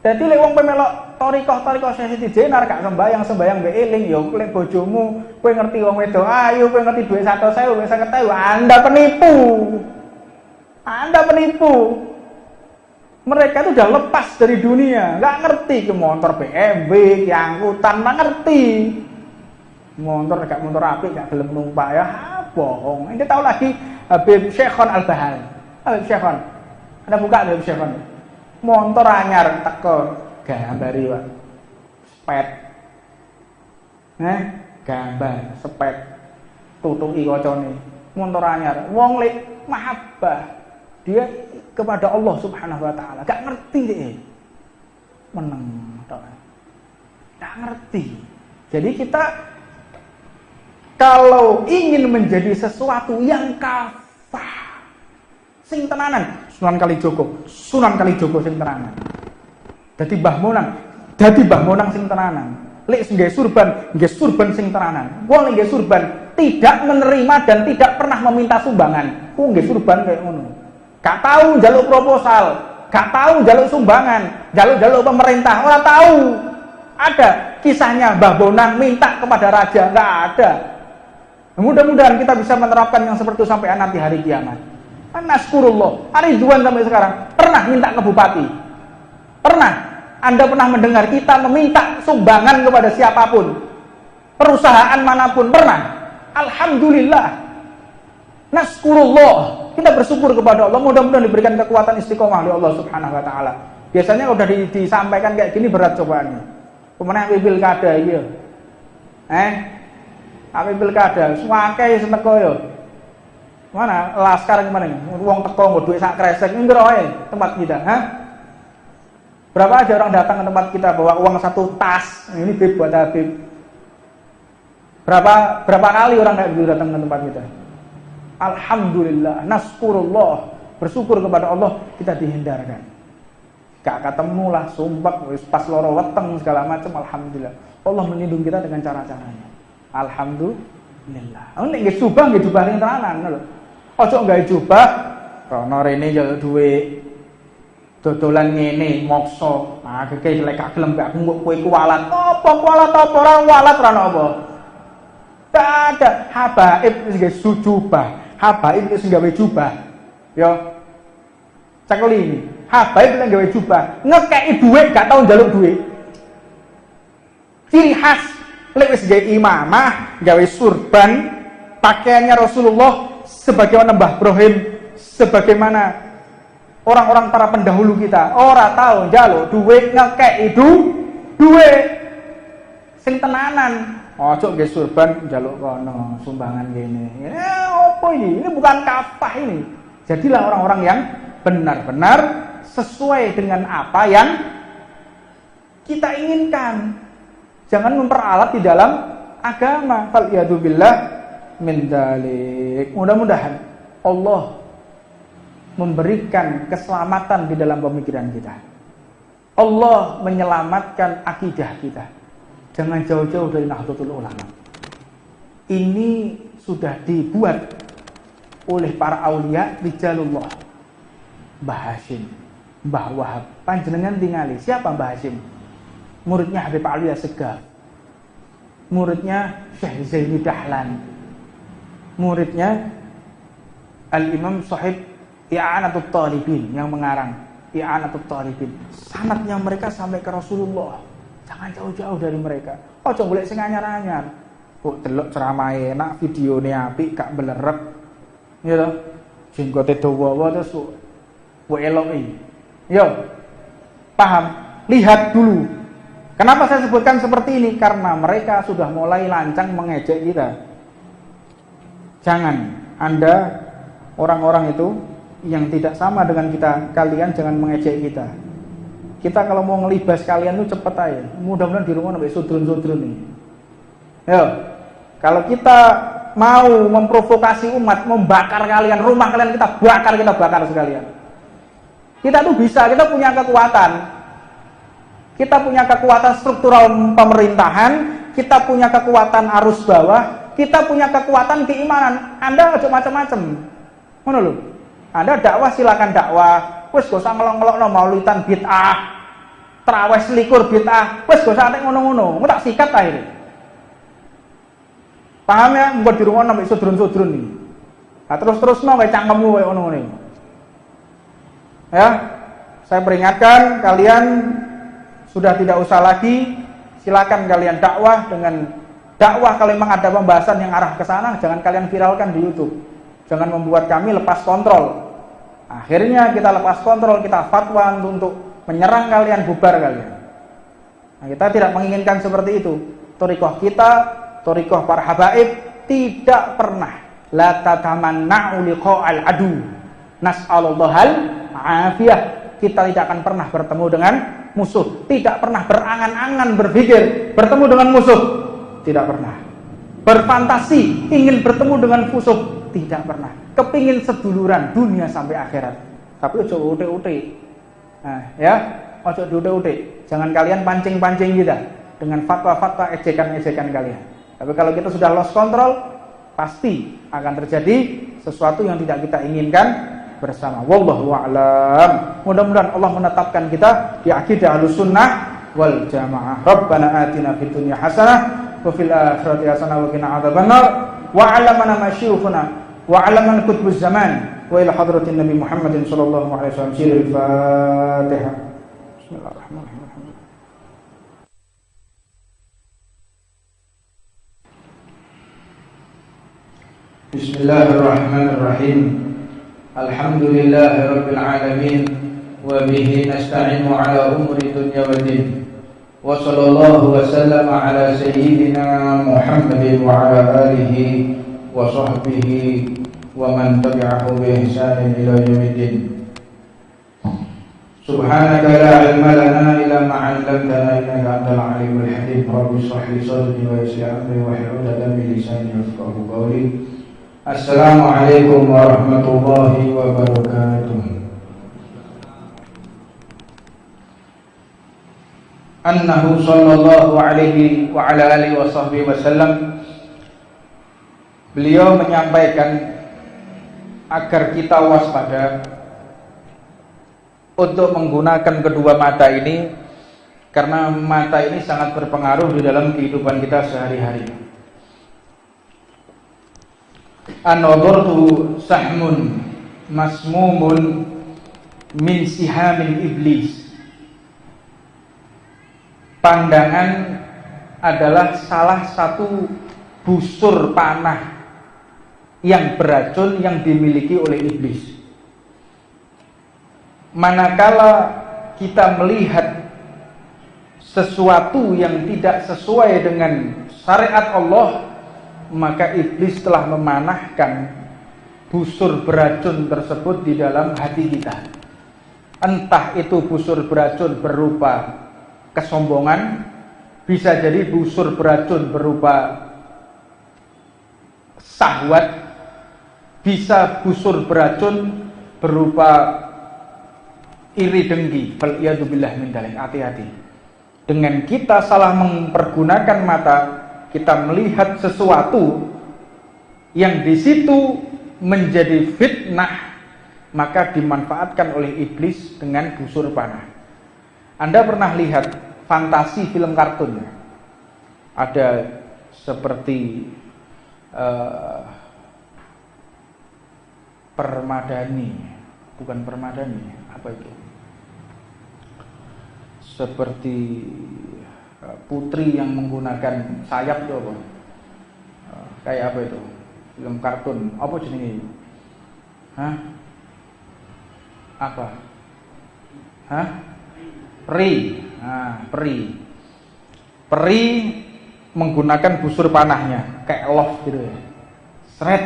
Jadi lek wong pemelok torikoh sesi jenar gak sembayang mbek eling ya lek bojomu kowe ngerti wong wedok ayu, kowe ngerti duwe 100.000, 50.000, Anda penipu. Anda penipu. Mereka itu udah lepas dari dunia, nggak ngerti ke motor BMW, ke angkutan, nggak ngerti. Motor gak motor apik gak gelem numpak ya bohong. Ente tahu lagi Habib Syekhon Al-Bahal. Habib Syekhon. Ada buka Habib Syekhon. Motor anyar teko gambari Pak. Spet. Gambar spet. Tutuki kocone. Motor anyar. Wong lek mahabbah. Dia kepada Allah Subhanahu wa taala. Gak ngerti deh. Meneng tok. Gak ngerti. Jadi kita kalau ingin menjadi sesuatu yang kafah, sing tenanan, Sunan Kalijogo sing tenanan. Dadi Mbah Monang sing tenanan. Lek nggih surban sing tenanan. Wong lek nggih surban tidak menerima dan tidak pernah meminta sumbangan. Ku nggih surban kayak ngono. Gak tahu njaluk proposal, gak tahu njaluk sumbangan, njaluk pemerintah, ora tahu. Ada kisahnya Mbah Bonang minta kepada raja, enggak ada. Mudah-mudahan kita bisa menerapkan yang seperti itu sampai nanti hari kiamat. Naskurullah. Ridwan sampai sekarang pernah minta ke bupati. Pernah. Anda pernah mendengar kita meminta sumbangan kepada siapapun? Perusahaan manapun pernah. Alhamdulillah. Naskurullah. Kita bersyukur kepada Allah. Mudah-mudahan diberikan kekuatan istiqomah oleh Allah Subhanahu wa taala. Biasanya udah disampaikan kayak gini berat cobaannya. Kemudian pilkada iki. Apa pilkada, suwakai seneko yo. Mana laskar gimana nih? Wong teko nggo duit sak kresek ngendro ae tempat kita, Berapa aja orang datang ke tempat kita bawa uang 1 tas. Ini Bib buat Habib. Berapa kali orang kayak begitu datang ke tempat kita? Alhamdulillah, naskurullah, bersyukur kepada Allah kita dihindarkan. Gak ketemu lah, sumpah, pas loro weteng segala macam, alhamdulillah. Allah melindungi kita dengan cara-caranya. Alhamdulillah. Nek nggih jubah ning tenanan lho. Ojo gawe jubah rono rene njaluk dhuwit. Dodolan ngene mokso. Ah keke lek gak gelem gak kowe kualat. Apa kualat apa ora kualat ora apa. Tak ada habaib wis nggih sujubah. Habaib wis gawe jubah. Yo. Cekeli ini. Habaib lek gawe jubah, ngekeki dhuwit gak tau njaluk dhuwit. Ciri khas lek wis gawe imamah, gawe surban, pakaiannya Rasulullah sebagaimana Mbah Ibrahim, sebagaimana orang-orang para pendahulu kita. Ora tahu njaluk duit, ngekeki duit sing tenanan. Ojo nggih surban njaluk kono sumbangan gini. Opo ini? Ini bukan kafah ini. Jadilah orang-orang yang benar-benar sesuai dengan apa yang kita inginkan. Jangan memperalat di dalam agama. Faliyadzubillah min dzalik. Mudah-mudahan Allah memberikan keselamatan di dalam pemikiran kita. Allah menyelamatkan akidah kita. Jangan jauh-jauh dari Nahdlatul Ulama. Ini sudah dibuat oleh para aulia rijalullah. Mbah Hashim, Mbah Wahab, panjenengan tingali. Siapa Mbah Hashim? Muridnya Habib Ali Assegaf, muridnya Syekh Zaini Dahlan, muridnya Al-Imam Sahib I'anatut Talibin yang mengarang I'anatut Talibin. Sanadnya mereka sampai ke Rasulullah. Jangan jauh-jauh dari mereka. Ojo golek sing anyar-anyar. Kok delok ceramahe enak, videone apik, gak belerep. Ya toh. Jenggote dawa terus kok eloki. Yo. Paham? Lihat dulu. Kenapa saya sebutkan seperti ini? Karena mereka sudah mulai lancang mengejek kita. Jangan Anda orang-orang itu yang tidak sama dengan kita, kalian jangan mengejek kita. Kita kalau mau ngelibas kalian itu cepet aja. Mudah-mudahan di rumah sampai sudrun-sudrun nih. Yo, kalau kita mau memprovokasi umat, membakar kalian, rumah kalian kita bakar sekalian. Kita tuh bisa, kita punya kekuatan. Kita punya kekuatan struktural pemerintahan, kita punya kekuatan arus bawah, kita punya kekuatan keimanan. Anda aja macam-macam. Ngono lho. Anda dakwah silakan dakwah. Wis gak usah ngelok-ngelokno maulidan bid'ah. Traweh selikur bid'ah. Wis gak usah nek ngono-ngono. Engko tak sikat ta iki. Paham ya? Engko di rumah sampai sudrun-sudrun iki. Nah, terus-terusno kayak cangkemmu kayak ngono-ngono. Ya. Saya peringatkan kalian sudah tidak usah lagi, silakan kalian dakwah dengan dakwah. Kalau memang ada pembahasan yang arah ke sana, jangan kalian viralkan di YouTube. Jangan membuat kami lepas kontrol. Akhirnya kita lepas kontrol, kita fatwa untuk menyerang kalian, bubar kalian. Nah, kita tidak menginginkan seperti itu. Thariqah kita, thariqah para habaib tidak pernah la tatamanna'u liqa'al adu. Nas'alullahal afiyah. Kita tidak akan pernah bertemu dengan musuh, tidak pernah berangan-angan berpikir bertemu dengan musuh, tidak pernah. Berfantasi ingin bertemu dengan musuh, tidak pernah. Kepingin seduluran dunia sampai akhirat. Tapi ojo utik-utik. Nah, ya, ojo utik-utik. Jangan kalian pancing-pancing kita dengan fatwa-fatwa ejekan-ejekan kalian. Tapi kalau kita sudah lost control, pasti akan terjadi sesuatu yang tidak kita inginkan bersama. Wallahu a'lam. Mudah-mudahan Allah menetapkan kita di akidah Ahlussunnah wal Jamaah. Rabbana atina fid dunya hasanah wa fil akhirati hasanah wa qina adzabannar. Wa 'allamana masyaykhuna wa 'allaman kutubuz zaman wa ila hadratin Nabi Muhammadin sallallahu alaihi wasallam. Sirul Fatihah. Bismillahirrahmanirrahim. Bismillahirrahmanirrahim. Alhamdulillahi rabbil alamin wa bihi nasta'inu ala umuri dunya waddin. Wa sallallahu wa sallama ala sayyidina Muhammadin wa ala alihi wa sahbihi wa man tabi'ahu bi ihsanin ila yaumiddin. Subhanaka la ilma lana illa ma 'allamtana innaka antal alimul hakim. Rabbi shrah li sadri wa yassir amri wa hlul 'uqdatam min lisani yafqahu qawli. Assalamualaikum warahmatullahi wabarakatuh. Annahu sallallahu alaihi wa ala alihi wa sahbihi wasallam, beliau menyampaikan agar kita waspada untuk menggunakan kedua mata ini, karena mata ini sangat berpengaruh di dalam kehidupan kita sehari-hari. An-nadhartu sahmun masmumun min sihamin iblis. Pandangan adalah salah satu busur panah yang beracun yang dimiliki oleh iblis. Manakala kita melihat sesuatu yang tidak sesuai dengan syariat Allah, maka iblis telah memanahkan busur beracun tersebut di dalam hati kita. Entah itu busur beracun berupa kesombongan, bisa jadi busur beracun berupa syahwat, bisa busur beracun berupa iri dengki. Waliyadzubillah min dzalik. Hati-hati. Dengan kita salah mempergunakan mata, kita melihat sesuatu yang di situ menjadi fitnah, maka dimanfaatkan oleh iblis dengan busur panah. Anda pernah lihat fantasi film kartun? Ada seperti permadani, bukan permadani, apa itu? Seperti putri yang menggunakan sayap itu apa? Kayak apa itu? Film kartun, apa jenis? Hah? Apa? Hah? Peri. Nah, peri. Peri menggunakan busur panahnya, kayak love gitu ya. Seret.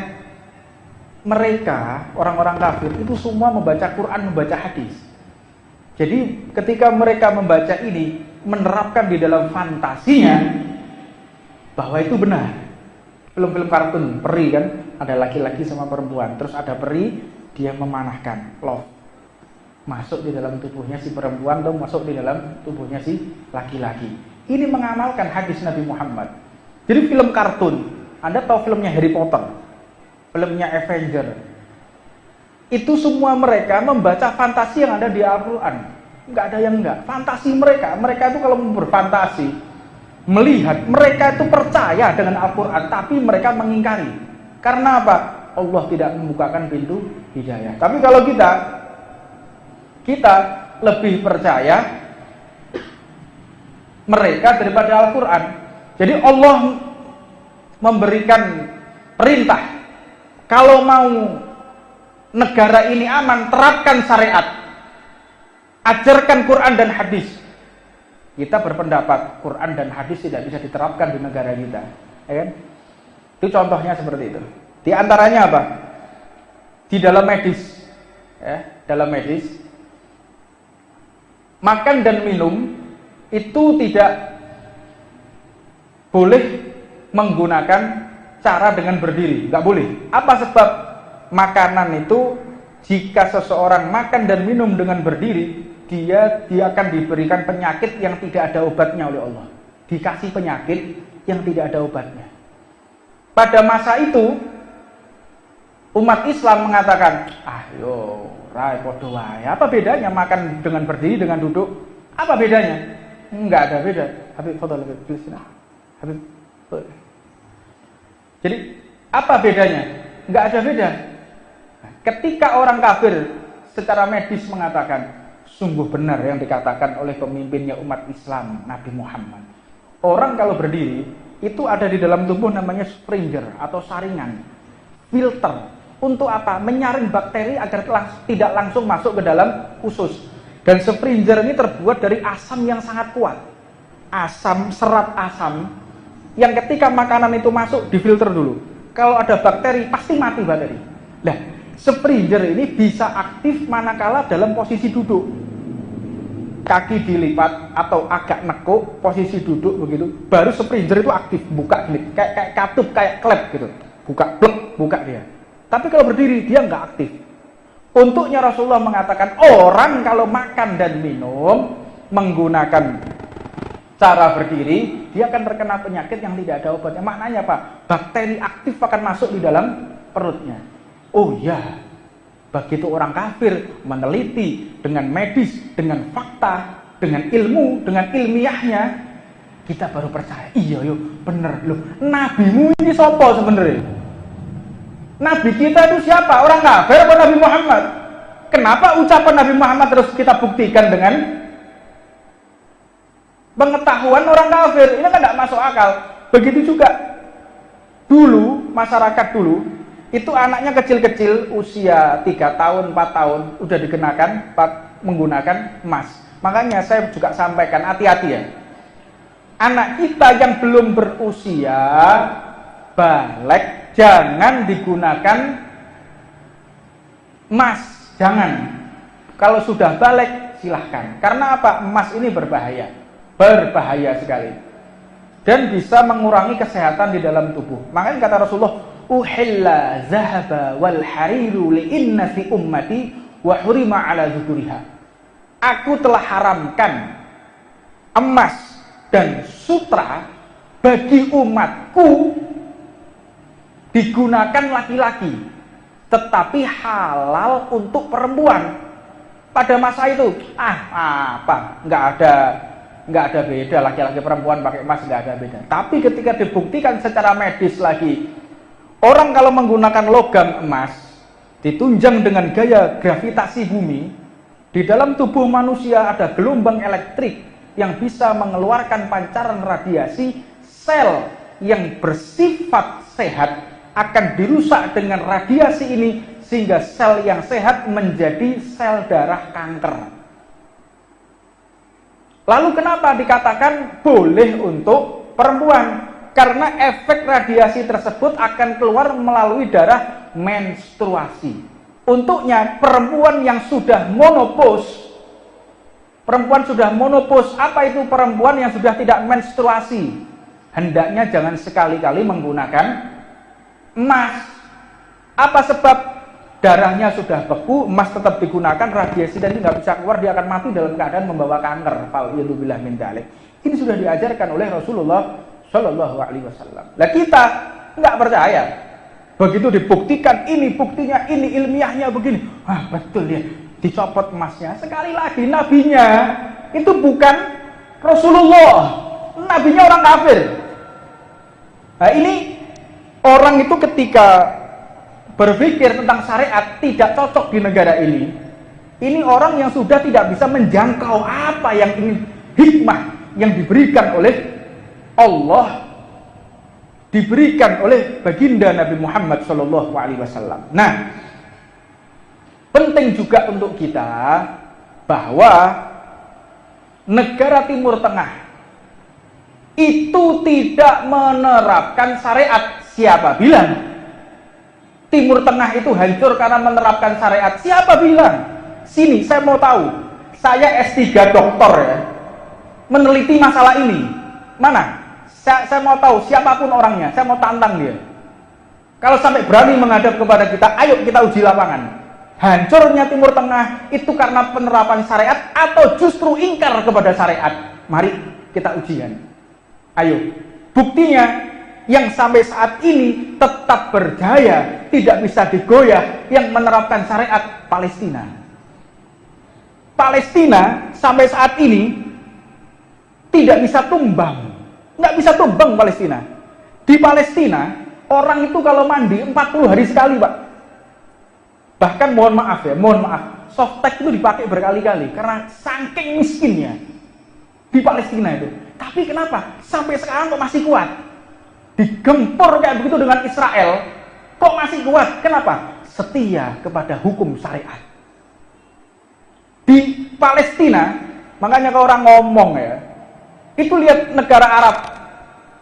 Mereka, orang-orang kafir itu semua membaca Quran, membaca hadis. Jadi ketika mereka membaca ini, menerapkan di dalam fantasinya bahwa itu benar. Film-film kartun, peri kan, ada laki-laki sama perempuan. Terus ada peri, dia memanahkan, love. Masuk di dalam tubuhnya si perempuan, atau masuk di dalam tubuhnya si laki-laki. Ini mengamalkan hadis Nabi Muhammad. Jadi film kartun, Anda tahu filmnya Harry Potter, filmnya Avenger, itu semua mereka membaca fantasi yang ada di Al-Quran. Nggak ada yang enggak. Fantasi mereka itu kalau berfantasi, melihat, mereka itu percaya dengan Al-Quran, tapi mereka mengingkari. Karena apa? Allah tidak membukakan pintu hidayah. Tapi kalau kita lebih percaya mereka daripada Al-Quran. Jadi Allah memberikan perintah, kalau mau negara ini aman, terapkan syariat, ajarkan Quran dan hadis. Kita berpendapat Quran dan hadis tidak bisa diterapkan di negara kita, ya kan? Itu contohnya seperti itu. Di antaranya apa? Di dalam medis, ya, dalam medis, makan dan minum itu tidak boleh menggunakan cara dengan berdiri, nggak boleh. Apa sebab? Makanan itu jika seseorang makan dan minum dengan berdiri, dia akan diberikan penyakit yang tidak ada obatnya oleh Allah. Dikasih penyakit yang tidak ada obatnya. Pada masa itu umat Islam mengatakan, ayo rai podo wae. Apa bedanya makan dengan berdiri dengan duduk? Apa bedanya? Enggak ada beda. Habib fadhal Habib sini. Habib. Jadi apa bedanya? Enggak ada beda. Ketika orang kafir secara medis mengatakan, sungguh benar yang dikatakan oleh pemimpinnya umat Islam, Nabi Muhammad. Orang kalau berdiri, itu ada di dalam tubuh namanya springer atau saringan, filter. Untuk apa? Menyaring bakteri agar tidak langsung masuk ke dalam usus. Dan springer ini terbuat dari asam yang sangat kuat. Asam, serat asam, yang ketika makanan itu masuk, difilter dulu. Kalau ada bakteri, pasti mati bakteri. Nah, springer ini bisa aktif manakala dalam posisi duduk, kaki dilipat atau agak nekuk, posisi duduk begitu, baru springer itu aktif, buka gini, kayak katup, kayak klep gitu, buka, blek, buka dia. Tapi kalau berdiri dia nggak aktif. Untuknya Rasulullah mengatakan, orang kalau makan dan minum menggunakan cara berdiri, dia akan terkena penyakit yang tidak ada obatnya. Maknanya apa? Bakteri aktif akan masuk di dalam perutnya. Oh ya, begitu orang kafir meneliti dengan medis, dengan fakta, dengan ilmu, dengan ilmiahnya, kita baru percaya. Iya yo, bener loh. Nabimu ini sopo sebenarnya? Nabi kita itu siapa? Orang kafir atau Nabi Muhammad? Kenapa ucapan Nabi Muhammad terus kita buktikan dengan pengetahuan orang kafir? Ini kan tidak masuk akal. Begitu juga dulu, masyarakat dulu, itu anaknya kecil-kecil, usia 3 tahun, 4 tahun, udah dikenakan menggunakan emas. Makanya saya juga sampaikan, hati-hati ya. Anak kita yang belum berusia balik, jangan digunakan emas. Jangan. Kalau sudah balik, silahkan. Karena apa? Emas ini berbahaya. Berbahaya sekali. Dan bisa mengurangi kesehatan di dalam tubuh. Makanya kata Rasulullah, uhilla zahaba wal hariru li'inna fi ummati wa hurima ala dzukuriha. Aku telah haramkan emas dan sutra bagi umatku digunakan laki-laki, tetapi halal untuk perempuan. Pada masa itu, nggak ada beda, laki-laki perempuan pakai emas nggak ada beda. Tapi ketika dibuktikan secara medis lagi, orang kalau menggunakan logam emas ditunjang dengan gaya gravitasi bumi, di dalam tubuh manusia ada gelombang elektrik yang bisa mengeluarkan pancaran radiasi. Sel yang bersifat sehat akan dirusak dengan radiasi ini, sehingga sel yang sehat menjadi sel darah kanker. Lalu kenapa dikatakan boleh untuk perempuan? Karena efek radiasi tersebut akan keluar melalui darah menstruasi. Untuknya perempuan yang sudah menopause. Perempuan sudah menopause, apa itu perempuan yang sudah tidak menstruasi? Hendaknya jangan sekali-kali menggunakan emas. Apa sebab? Darahnya sudah beku, emas tetap digunakan, radiasi dan nggak bisa keluar, dia akan mati dalam keadaan membawa kanker. Faliyadzubillah min dzalik. Ini sudah diajarkan oleh Rasulullah Shallallahu Alaihi Wasallam. Lah kita nggak percaya. Begitu dibuktikan, ini buktinya, ini ilmiahnya begini. Ah betul ya, dicopot emasnya. Sekali lagi, nabinya itu bukan Rasulullah, nabinya orang kafir. Nah ini orang itu ketika berpikir tentang syariat tidak cocok di negara ini. Ini orang yang sudah tidak bisa menjangkau apa yang ingin, hikmah yang diberikan oleh Allah, diberikan oleh baginda Nabi Muhammad SAW. Nah, penting juga untuk kita bahwa negara Timur Tengah itu tidak menerapkan syariat. Siapa bilang Timur Tengah itu hancur karena menerapkan syariat? Siapa bilang? Sini, saya mau tahu. Saya S3 doktor ya, meneliti masalah ini. Mana? Saya mau tahu siapapun orangnya, saya mau tantang dia. Kalau sampai berani menghadap kepada kita, ayo kita uji lapangan. Hancurnya Timur Tengah itu karena penerapan syariat atau justru ingkar kepada syariat? Mari kita ujian. Ayo, buktinya yang sampai saat ini tetap berjaya, tidak bisa digoyah, yang menerapkan syariat Palestina. Palestina sampai saat ini tidak bisa tumbang. Nggak bisa tumbang Palestina. Di Palestina, orang itu kalau mandi 40 hari sekali, Pak. Bahkan mohon maaf, softtek itu dipakai berkali-kali karena saking miskinnya di Palestina itu. Tapi kenapa? Sampai sekarang kok masih kuat? Digempur kayak begitu dengan Israel, kok masih kuat? Kenapa? Setia kepada hukum syariat. Di Palestina, makanya kalau orang ngomong ya, itu lihat negara Arab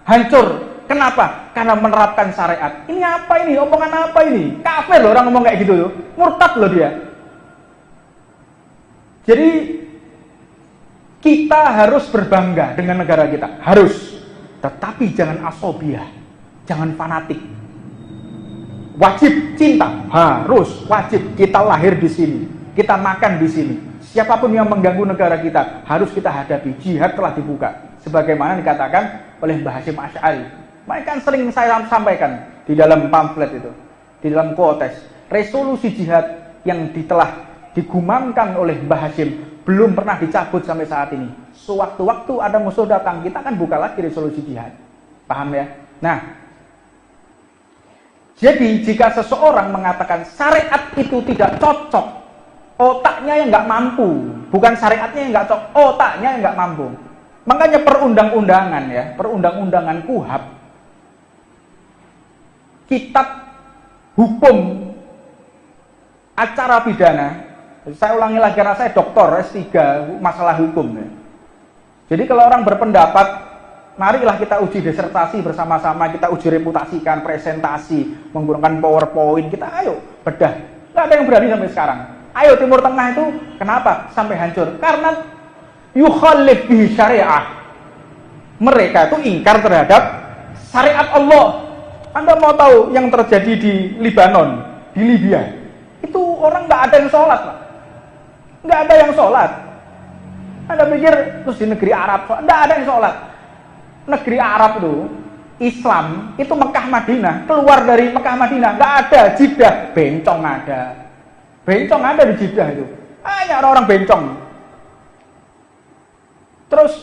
hancur. Kenapa? Karena menerapkan syariat. Ini apa ini? Omongan apa ini? Kafir loh orang ngomong kayak gitu loh. Murtad loh dia. Jadi kita harus berbangga dengan negara kita. Harus. Tetapi jangan asobiah. Jangan fanatik. Wajib cinta. Harus. Wajib. Kita lahir di sini. Kita makan di sini. Siapapun yang mengganggu negara kita harus kita hadapi. Jihad telah dibuka. Sebagaimana dikatakan oleh Mbah Hasyim Asy'ari. Mereka kan sering saya sampaikan di dalam pamflet itu, di dalam kotes. Resolusi jihad yang telah digumamkan oleh Mbah Hasyim belum pernah dicabut sampai saat ini. Sewaktu-waktu ada musuh datang, kita akan buka lagi resolusi jihad. Paham ya? Nah, jadi jika seseorang mengatakan syariat itu tidak cocok, otaknya yang nggak mampu, bukan syariatnya yang nggak cocok, otaknya yang nggak mampu. Makanya perundang-undangan ya, perundang-undangan KUHAP, kitab hukum acara pidana. Saya ulangi lagi karena saya doktor S3 masalah hukum ya. Jadi kalau orang berpendapat, marilah kita uji disertasi bersama-sama, kita uji reputasikan, presentasi, menggunakan PowerPoint, kita ayo bedah. Nggak ada yang berani sampai sekarang. Ayo Timur Tengah itu kenapa sampai hancur? Karena yukhalif bihi syariah. Mereka itu ingkar terhadap syariat Allah. Anda mau tahu yang terjadi di Libanon, di Libya? Itu orang nggak ada yang sholat, Pak. Nggak ada yang sholat. Anda pikir terus di negeri Arab, nggak ada yang sholat. Negeri Arab itu, Islam, itu Mekah Madinah. Keluar dari Mekah Madinah, nggak ada. Jeddah, bencong ada. Bencong ada di Jeddah itu. Hanya orang-orang bencong. Terus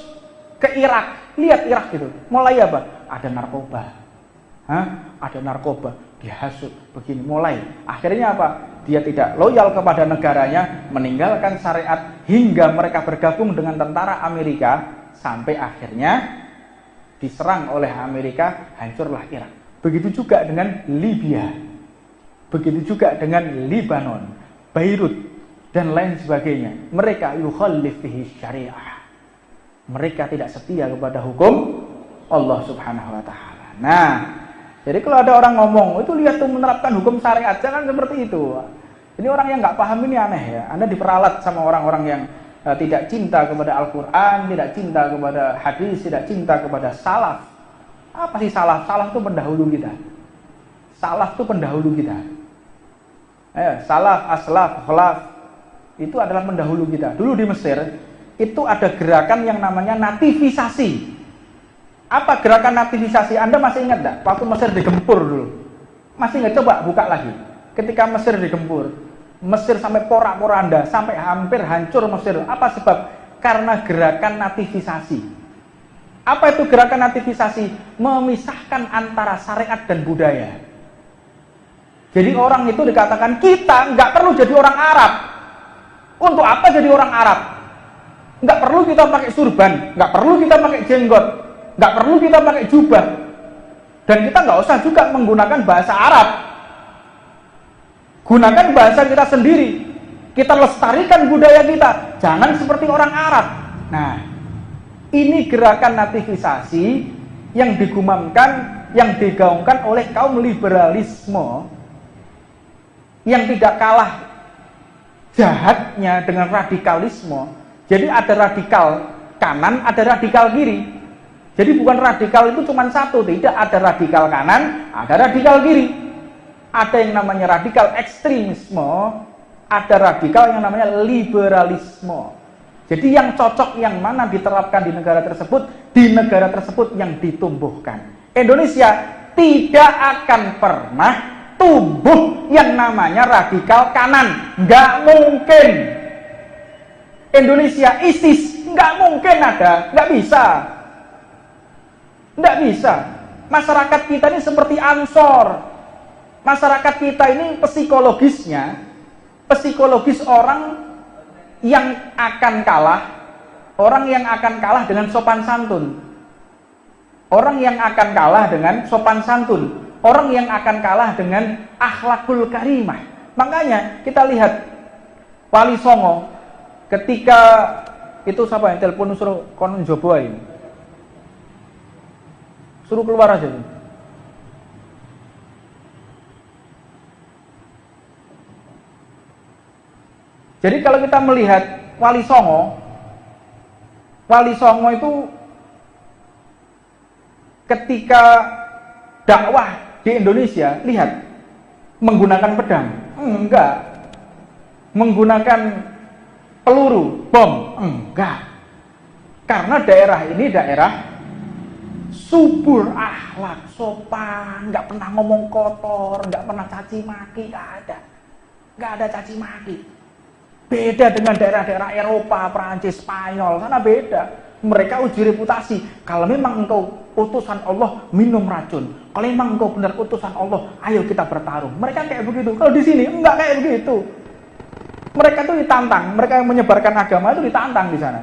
ke Irak, lihat Irak gitu. Mulai apa? Ada narkoba. Ada narkoba. dihasut, begini. Mulai akhirnya apa? Dia tidak loyal kepada negaranya, meninggalkan syariat hingga mereka bergabung dengan tentara Amerika sampai akhirnya diserang oleh Amerika, hancurlah Irak. Begitu juga dengan Libya, begitu juga dengan Lebanon, Beirut dan lain sebagainya. Mereka yukhallif fihi syariah. Mereka tidak setia kepada hukum Allah Subhanahu wa taala. Nah, jadi kalau ada orang ngomong, itu lihat tuh menerapkan hukum syariat, jangan seperti itu. Ini orang yang nggak paham ini aneh ya. Anda diperalat sama orang-orang yang tidak cinta kepada Al-Quran, tidak cinta kepada hadis, tidak cinta kepada salaf. Apa sih salaf? Salaf itu pendahulu kita. Salaf itu pendahulu kita. Salaf, aslaf, khalaf itu adalah pendahulu kita. Dulu di Mesir itu ada gerakan yang namanya nativisasi. Apa gerakan nativisasi? Anda masih ingat enggak? Waktu Mesir digempur dulu. Masih ingat? Coba buka lagi. Ketika Mesir digempur, Mesir sampai porak-poranda, sampai hampir hancur Mesir. Apa sebab? Karena gerakan nativisasi. Apa itu gerakan nativisasi? Memisahkan antara syariat dan budaya. Jadi orang itu dikatakan, kita nggak perlu jadi orang Arab. Untuk apa jadi orang Arab? Nggak perlu kita pakai surban, nggak perlu kita pakai jenggot, nggak perlu kita pakai jubah, dan kita nggak usah juga menggunakan bahasa Arab. Gunakan bahasa kita sendiri, kita lestarikan budaya kita, jangan seperti orang Arab. Nah, ini gerakan nativisasi yang digumamkan, yang digaungkan oleh kaum liberalisme yang tidak kalah jahatnya dengan radikalisme. Jadi ada radikal kanan, ada radikal kiri. Jadi bukan radikal itu cuma satu, tidak, ada radikal kanan, ada radikal kiri. Ada yang namanya radikal ekstremisme, ada radikal yang namanya liberalisme. Jadi yang cocok yang mana diterapkan di negara tersebut yang ditumbuhkan. Indonesia tidak akan pernah tumbuh yang namanya radikal kanan, nggak mungkin. Indonesia ISIS nggak mungkin ada, nggak bisa. Masyarakat kita ini seperti Ansor. Masyarakat kita ini psikologis orang yang akan kalah dengan sopan santun. Orang yang akan kalah dengan sopan santun. Orang yang akan kalah dengan akhlakul karimah. Makanya kita lihat Wali Songo ketika itu siapa yang telepon suruh konon jobo ini. Suruh keluar aja. Jadi kalau kita melihat Wali Songo itu ketika dakwah di Indonesia, lihat, menggunakan pedang? Enggak. Menggunakan peluru, bom? Enggak. Karena daerah ini daerah subur akhlak, sopan, enggak pernah ngomong kotor, enggak pernah caci maki, enggak ada caci maki. Beda dengan daerah-daerah Eropa, Prancis, Spanyol, sana beda. Mereka uji reputasi. Kalau memang engkau utusan Allah, minum racun. Kalau memang engkau benar utusan Allah, ayo kita bertarung. Mereka kayak begitu. Kalau di sini enggak kayak begitu. Mereka itu ditantang. Mereka yang menyebarkan agama itu ditantang di sana.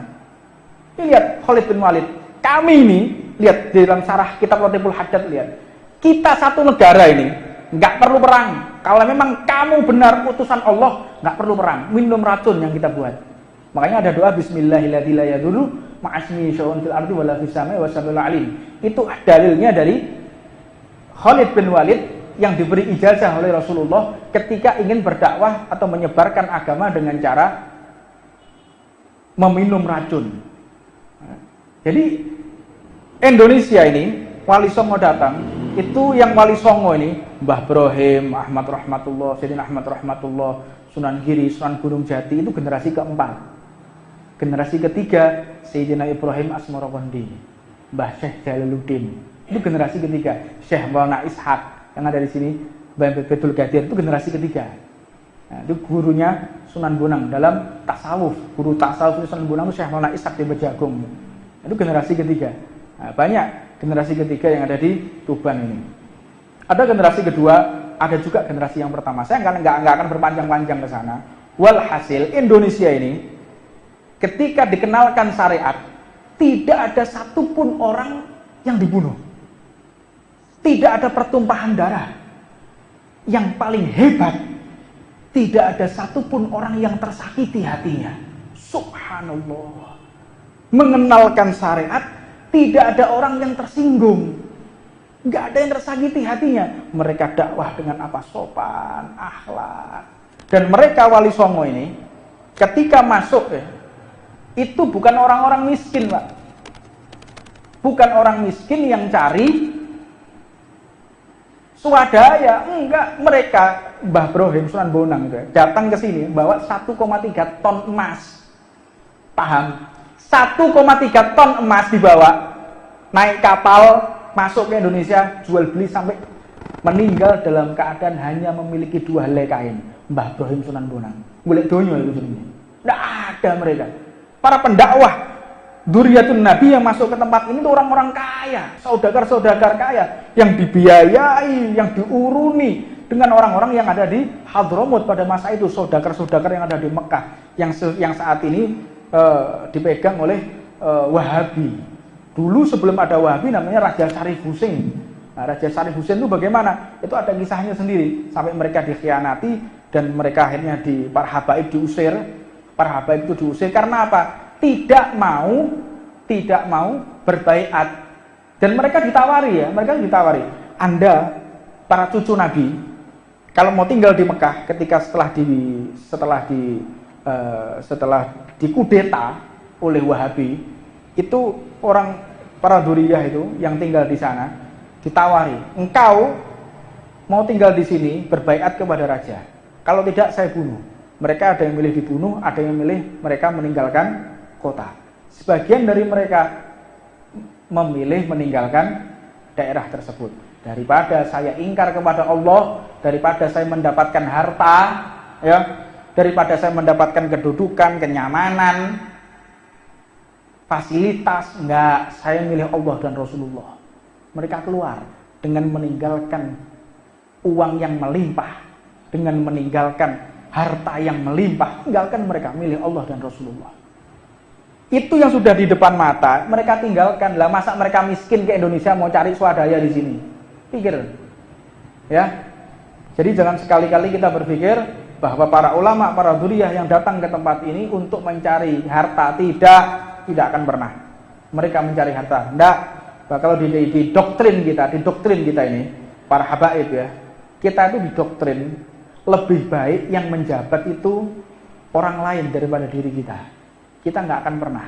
Lihat Khalid bin Walid. Kami ini, lihat di dalam syarah kitab Latiful Hajat, lihat. Kita satu negara ini enggak perlu perang. Kalau memang kamu benar utusan Allah, enggak perlu perang. Minum racun yang kita buat. Makanya ada doa Bismillahirrahmanirrahim. Ma'asmi sya'un fil ardi wala fis samai wa samiul alim. Itu dalilnya dari Khalid bin Walid yang diberi ijazah oleh Rasulullah ketika ingin berdakwah atau menyebarkan agama dengan cara meminum racun. Jadi Indonesia ini Wali Songo datang, itu yang Wali Songo ini Mbah Ibrahim, Ahmad Rahmatullah, Sayyidina Ahmad Rahmatullah, Sunan Giri, Sunan Gunung Jati, itu generasi keempat. Generasi ketiga Sayyidina Ibrahim Asmorokondi, Mbah Syekh Jalaluddin, itu generasi ketiga. Syekh Maulana Ishaq yang ada di sini, Mbah Betul Gadir, itu generasi ketiga. Nah, itu gurunya Sunan Bonang dalam tasawuf. Guru tasawuf Sunan Bonang itu Syekh Maulana Ishaq di Bejagung. Itu generasi ketiga. Nah, banyak generasi ketiga yang ada di Tuban ini. Ada generasi kedua, ada juga generasi yang pertama. Saya nggak akan berpanjang-panjang ke sana. Walhasil Indonesia ini ketika dikenalkan syariat, tidak ada satupun orang yang dibunuh. Tidak ada pertumpahan darah. Yang paling hebat, tidak ada satupun orang yang tersakiti hatinya. Subhanallah. Mengenalkan syariat, tidak ada orang yang tersinggung. Nggak ada yang tersakiti hatinya. Mereka dakwah dengan apa? Sopan, akhlak. Dan mereka Wali Songo ini, ketika masuk ya, itu bukan orang-orang miskin, Pak. Bukan orang miskin yang cari swadaya, enggak. Mereka, Mbah Brohim Sunan Bonang itu, datang ke sini bawa 1,3 ton emas. Paham? 1,3 ton emas dibawa, naik kapal, masuk ke Indonesia, jual beli sampai meninggal dalam keadaan hanya memiliki 2 helai kain. Mbah Brohim Sunan Bonang. Golek donya itu jenenge. Enggak ada mereka. Para pendakwah Dzurriyyatun Nabi yang masuk ke tempat ini itu orang-orang kaya, saudagar-saudagar kaya yang dibiayai, yang diuruni dengan orang-orang yang ada di Hadramut pada masa itu, saudagar-saudagar yang ada di Mekah yang saat ini dipegang oleh Wahabi. Dulu sebelum ada Wahabi namanya Raja Syarif Husain. Nah, Raja Syarif Husain itu bagaimana? Itu ada kisahnya sendiri. Sampai mereka dikhianati dan mereka akhirnya para habaib diusir. Para habaib itu diusir karena apa? Tidak mau berbaiat. Dan mereka ditawari ya, Anda para cucu Nabi kalau mau tinggal di Mekah ketika setelah dikudeta oleh Wahabi, itu para dzurriyyah itu yang tinggal di sana ditawari, engkau mau tinggal di sini berbaiat kepada raja, kalau tidak saya bunuh. Mereka ada yang milih dibunuh, ada yang milih mereka meninggalkan kota. Sebagian dari mereka memilih meninggalkan daerah tersebut. Daripada saya ingkar kepada Allah, daripada saya mendapatkan harta, ya, daripada saya mendapatkan kedudukan, kenyamanan, fasilitas, enggak, saya milih Allah dan Rasulullah. Mereka keluar dengan meninggalkan uang yang melimpah, dengan meninggalkan harta yang melimpah, tinggalkan mereka milih Allah dan Rasulullah. Itu yang sudah di depan mata, mereka tinggalkan. Lah masa mereka miskin ke Indonesia mau cari swadaya di sini? Pikir. Ya. Jadi jangan sekali-kali kita berpikir bahwa para ulama, para dzurriyyah yang datang ke tempat ini untuk mencari harta, tidak akan pernah. Mereka mencari harta. Enggak. Kalau di doktrin kita ini, para habaib ya, kita itu didoktrin lebih baik yang menjabat itu orang lain daripada diri kita. Kita nggak akan pernah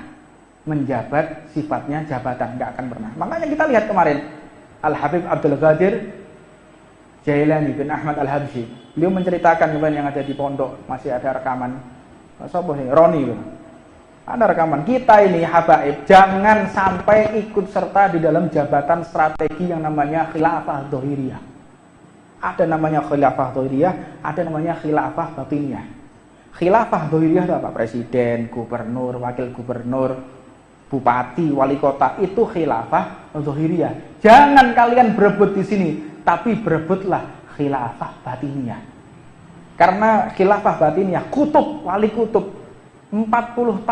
menjabat sifatnya jabatan, nggak akan pernah. Makanya kita lihat kemarin Al-Habib Abdul Qadir Jailani bin Ahmad Al-Habsyi, beliau menceritakan kemarin yang ada di pondok, masih ada rekaman. Sopo sih? Roni. Ada rekaman. Kita ini habaib jangan sampai ikut serta di dalam jabatan strategi yang namanya khilafah dhahiriyah. Ada namanya khilafah dhahiriyah, ada namanya khilafah batiniyah. Khilafah dhahiriyah itu apa? Presiden, gubernur, wakil gubernur, bupati, wali kota, itu khilafah dhahiriyah. Jangan kalian berebut di sini, tapi berebutlah khilafah batiniyah. Karena khilafah batiniyah, kutub, wali kutub 40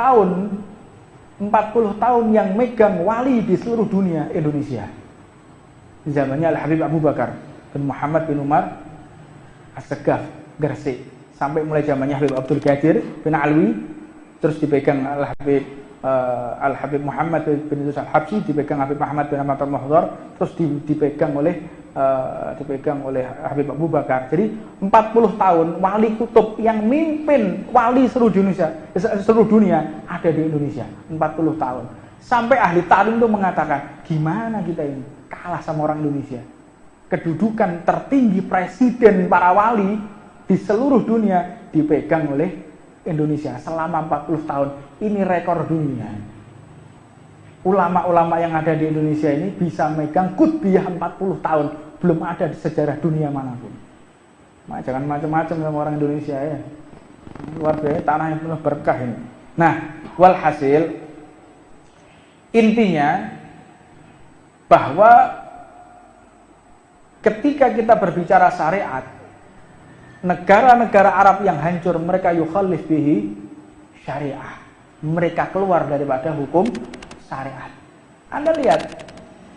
tahun yang megang wali di seluruh dunia Indonesia. Di zamannya Al-Habib Abu Bakar bin Muhammad bin Umar As-Segaf Gresik, sampai mulai zamannya Habib Abdul Qadir bin Alwi, terus dipegang Al-Habib Muhammad bin Idris Al-Habsyi, dipegang Habib Muhammad bin Ahmad Al-Muhdhar, terus dipegang oleh Habib Abu Bakar. Jadi 40 tahun wali kutub yang mimpin wali seluruh dunia ada di Indonesia. 40 tahun. Sampai ahli tarim itu mengatakan, gimana kita ini kalah sama orang Indonesia? Kedudukan tertinggi presiden para wali di seluruh dunia dipegang oleh Indonesia selama 40 tahun. Ini rekor dunia. Ulama-ulama yang ada di Indonesia ini bisa megang kutbiyah 40 tahun. Belum ada di sejarah dunia manapun. Jangan macam-macam sama orang Indonesia ya. Luar biasa, tanah yang penuh berkah ini. Nah, walhasil intinya bahwa ketika kita berbicara syariat, negara-negara Arab yang hancur, mereka yukhallif bihi syariah. Mereka keluar daripada hukum syariat. Anda lihat,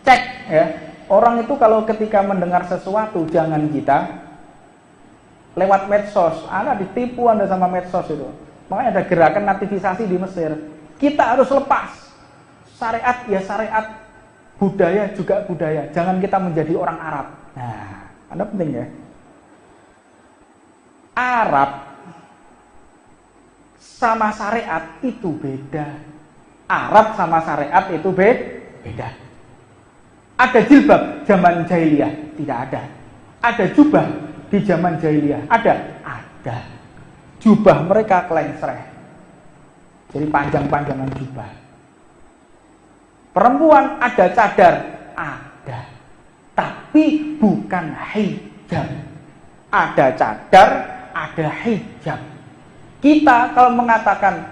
cek ya, orang itu kalau ketika mendengar sesuatu, jangan kita lewat medsos. Anda ditipu Anda sama medsos itu. Makanya ada gerakan nativisasi di Mesir. Kita harus lepas. Syariat ya syariat, budaya juga budaya. Jangan kita menjadi orang Arab. Nah, Anda penting ya. Arab sama syariat itu beda. Arab sama syariat itu beda. Ada jilbab zaman jahiliyah? Tidak ada. Ada jubah di zaman jahiliyah? Ada. Jubah mereka kelengsreh. Jadi panjang-panjangan jubah. Perempuan ada cadar? Ada. Tapi bukan hijab. Ada cadar, ada hijab. Kita kalau mengatakan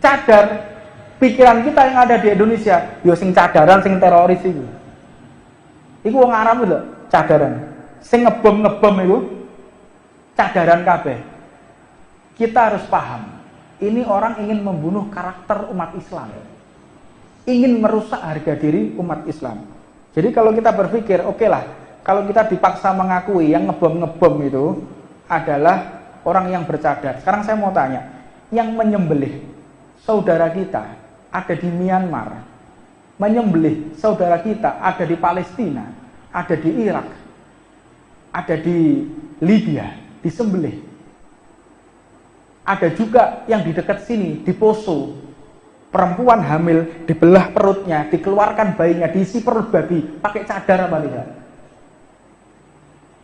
cadar, pikiran kita yang ada di Indonesia, yo sing cadaran, sing teroris itu. Iku wong Arab lho, cadaran. Sing ngebom itu cadaran kabeh. Kita harus paham, ini orang ingin membunuh karakter umat Islam. Ingin merusak harga diri umat Islam. Jadi kalau kita berpikir, oke lah, kalau kita dipaksa mengakui yang ngebom itu adalah orang yang bercadar. Sekarang saya mau tanya, yang menyembelih saudara kita ada di Myanmar, menyembelih saudara kita ada di Palestina, ada di Irak, ada di Libya, disembelih. Ada juga yang di dekat sini, di Poso, perempuan hamil dibelah perutnya, dikeluarkan bayinya, diisi perut babi, pakai cadar apa tidak?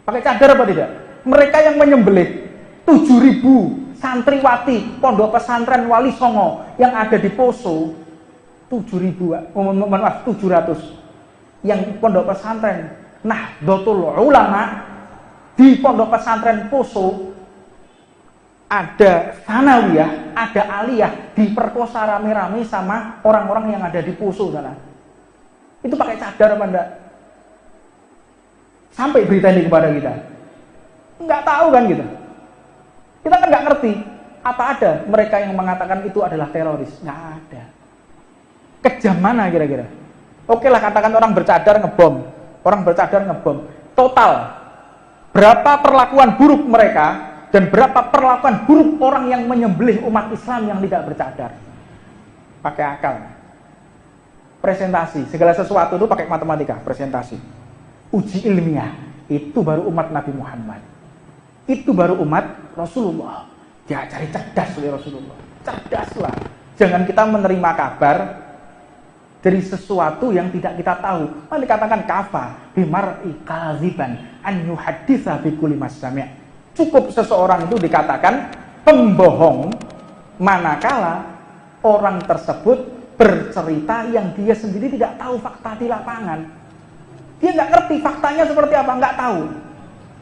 Pakai cadar apa tidak? Mereka yang menyembelih 7.000 santriwati Pondok Pesantren Wali Songo yang ada di Poso, 700 yang Pondok Pesantren Nahdlatul Ulama di Pondok Pesantren Poso, ada sanawiyah, ada aliyah, diperkosa rame-rame sama orang-orang yang ada di Poso sana. Itu pakai cadar apa enggak? Sampai berita ini kepada kita. Enggak tahu kan gitu. Kita kan enggak ngerti. Apa ada mereka yang mengatakan itu adalah teroris? Enggak ada. Kejam mana kira-kira? Oke lah, katakan orang bercadar ngebom. Orang bercadar ngebom. Total berapa perlakuan buruk mereka dan berapa perlakuan buruk orang yang menyembelih umat Islam yang tidak bercadar? Pakai akal. Presentasi, segala sesuatu itu pakai matematika, presentasi. Uji ilmiah, itu baru umat Nabi Muhammad. Itu baru umat Rasulullah. Ya, cari cerdas oleh Rasulullah. Cerdaslah. Jangan kita menerima kabar dari sesuatu yang tidak kita tahu. Malah dikatakan kafa bimar'i kadziban an yuhadditsa bi kulli masami'. Cukup seseorang itu dikatakan pembohong manakala orang tersebut bercerita yang dia sendiri tidak tahu fakta di lapangan. Dia nggak ngerti faktanya seperti apa, nggak tahu.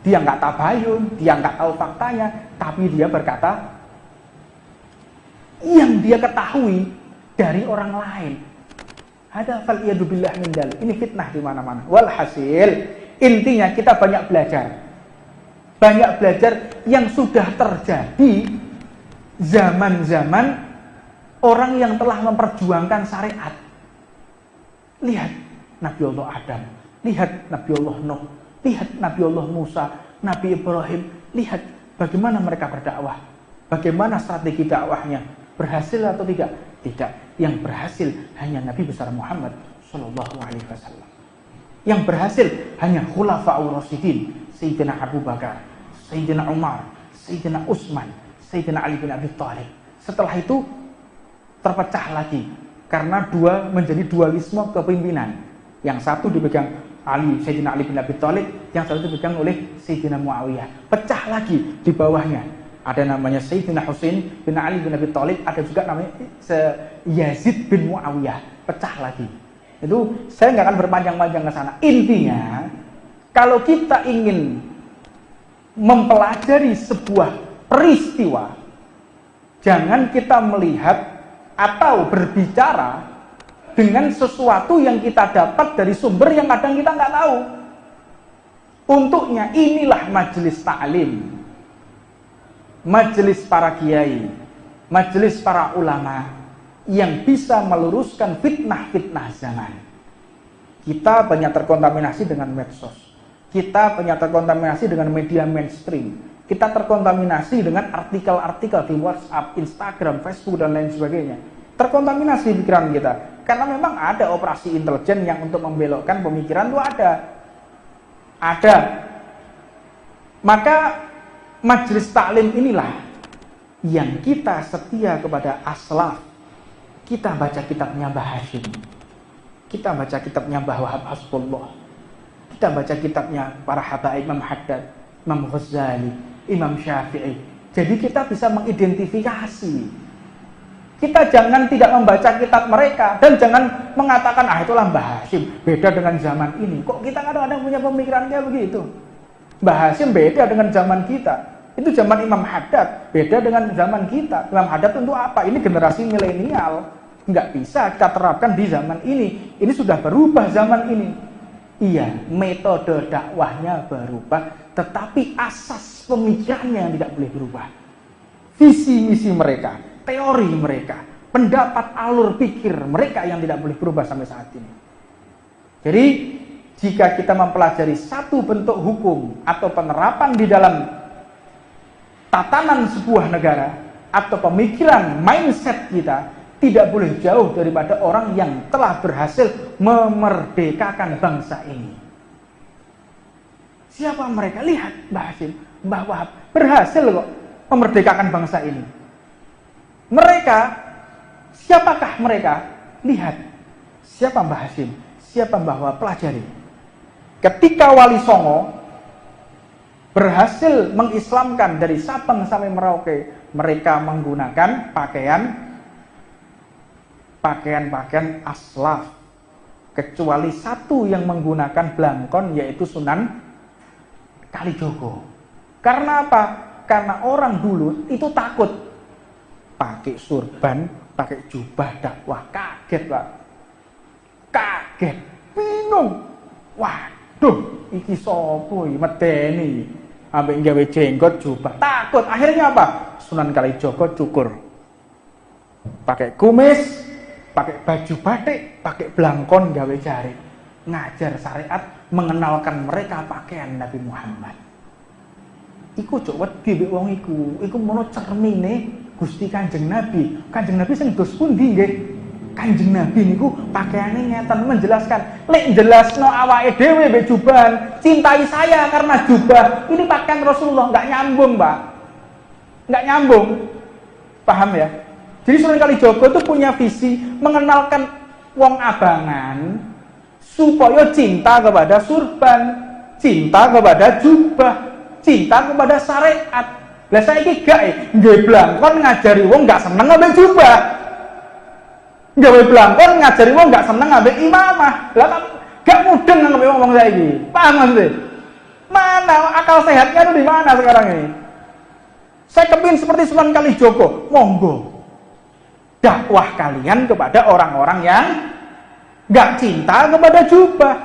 Dia nggak tabayun, dia nggak tahu faktanya, tapi dia berkata yang dia ketahui dari orang lain. Ada faliyadu billah min dal. Ini fitnah di mana-mana. Walhasil, intinya kita banyak belajar. Banyak belajar yang sudah terjadi zaman-zaman orang yang telah memperjuangkan syariat. Lihat Nabi Allah Adam, lihat Nabi Allah Nuh, lihat Nabi Allah Musa, Nabi Ibrahim. Lihat bagaimana mereka berdakwah, bagaimana strategi dakwahnya. Berhasil atau tidak? Tidak. Yang berhasil hanya Nabi besar Muhammad Sallallahu Alaihi Wasallam. Yang berhasil hanya Khulafaur Rasyidin, Sayyidina Abu Bakar, Sayyidina Umar, Sayyidina Utsman, Sayyidina Ali bin Abi Thalib. Setelah itu terpecah lagi karena menjadi dualisme kepemimpinan. Yang satu dipegang Sayyidina Ali bin Abi Thalib, yang satu dipegang oleh Sayyidina Muawiyah. Pecah lagi di bawahnya. Ada namanya Sayyidina Husain bin Ali bin Abi Thalib, ada juga namanya Yazid bin Muawiyah. Pecah lagi. Itu saya nggak akan berpanjang-panjang ke sana. Intinya, kalau kita ingin mempelajari sebuah peristiwa, jangan kita melihat atau berbicara dengan sesuatu yang kita dapat dari sumber yang kadang kita nggak tahu. Untuknya inilah majelis ta'lim, majelis para kiai, majelis para ulama yang bisa meluruskan fitnah-fitnah zaman. Kita banyak terkontaminasi dengan medsos, kita banyak terkontaminasi dengan media mainstream, kita terkontaminasi dengan artikel-artikel di WhatsApp, Instagram, Facebook, dan lain sebagainya. Terkontaminasi pikiran kita, karena memang ada operasi intelijen yang untuk membelokkan pemikiran itu ada. Maka majelis taklim inilah yang kita setia kepada aslaf. Kita baca kitabnya Mbah Hashim, kita baca kitabnya Mbah Wahab Hasbullah, kita baca kitabnya para habaib Imam Haddad, Imam Ghazali, Imam Syafi'i. Jadi kita bisa mengidentifikasi. Kita jangan tidak membaca kitab mereka dan jangan mengatakan itulah Mbah Hashim beda dengan zaman ini. Kok kita kadang-kadang punya pemikiran kayak begitu? Mbah Hashim beda dengan zaman kita. Itu zaman Imam Haddad beda dengan zaman kita. Imam Haddad tentu apa? Ini generasi milenial. Nggak bisa kita terapkan di zaman ini. Ini sudah berubah zaman ini. Iya, metode dakwahnya berubah, tetapi asas pemikirannya yang tidak boleh berubah. Visi misi mereka, teori mereka, pendapat alur pikir mereka yang tidak boleh berubah sampai saat ini. Jadi jika kita mempelajari satu bentuk hukum atau penerapan di dalam tatanan sebuah negara atau pemikiran mindset kita, tidak boleh jauh daripada orang yang telah berhasil memerdekakan bangsa ini. Siapa mereka? Lihat Mbah Hashim, Mbah Wahab berhasil kok memerdekakan bangsa ini. Mereka, siapakah mereka? Lihat, siapa Mbah Hashim, siapa Mbah Wahab, pelajari. Ketika Wali Songo berhasil mengislamkan dari Sabang sampai Merauke, mereka menggunakan pakaian aslaf, kecuali satu yang menggunakan blangkon, yaitu Sunan Kalijogo. Karena apa? Karena orang dulu itu takut pakai surban, pakai jubah dakwah. Kaget Pak, kaget, bingung. Waduh, iki sopo medeni ambek gawe jenggot jubah, takut. Akhirnya apa? Sunan Kalijogo cukur, pakai kumis, pakai baju batik, pakai blangkon gawe jari, ngajar syariat, mengenalkan mereka pakaian Nabi Muhammad. Iku cok wedi mbek wong iku mono cermine Gusti Kanjeng Nabi. Kanjeng Nabi sing dos pundi nggih? Kanjeng Nabi niku pakaiane ngeten, menjelaskan, lek jelasno awake dhewe mbek jubahan, cintai saya karena jubah. Ini pakaian Rasulullah, enggak nyambung, Pak. Enggak nyambung. Paham ya? Jadi Sunan Kalijogo itu punya visi mengenalkan wong abangan supaya cinta kepada surban, cinta kepada jubah, cinta kepada syariat. Lah saiki gak nggih blangkon ngajari wong gak seneng ambek jubah. Gawe blangkon ngajari wong gak seneng ambek imamah. Lah gak mudeng ambek wong saiki. Paham maksudnya? Mana akal sehatnya itu di mana sekarang ini? Saya kepingin seperti Sunan Kalijogo, monggo. Dakwah kalian kepada orang-orang yang nggak cinta kepada jubah,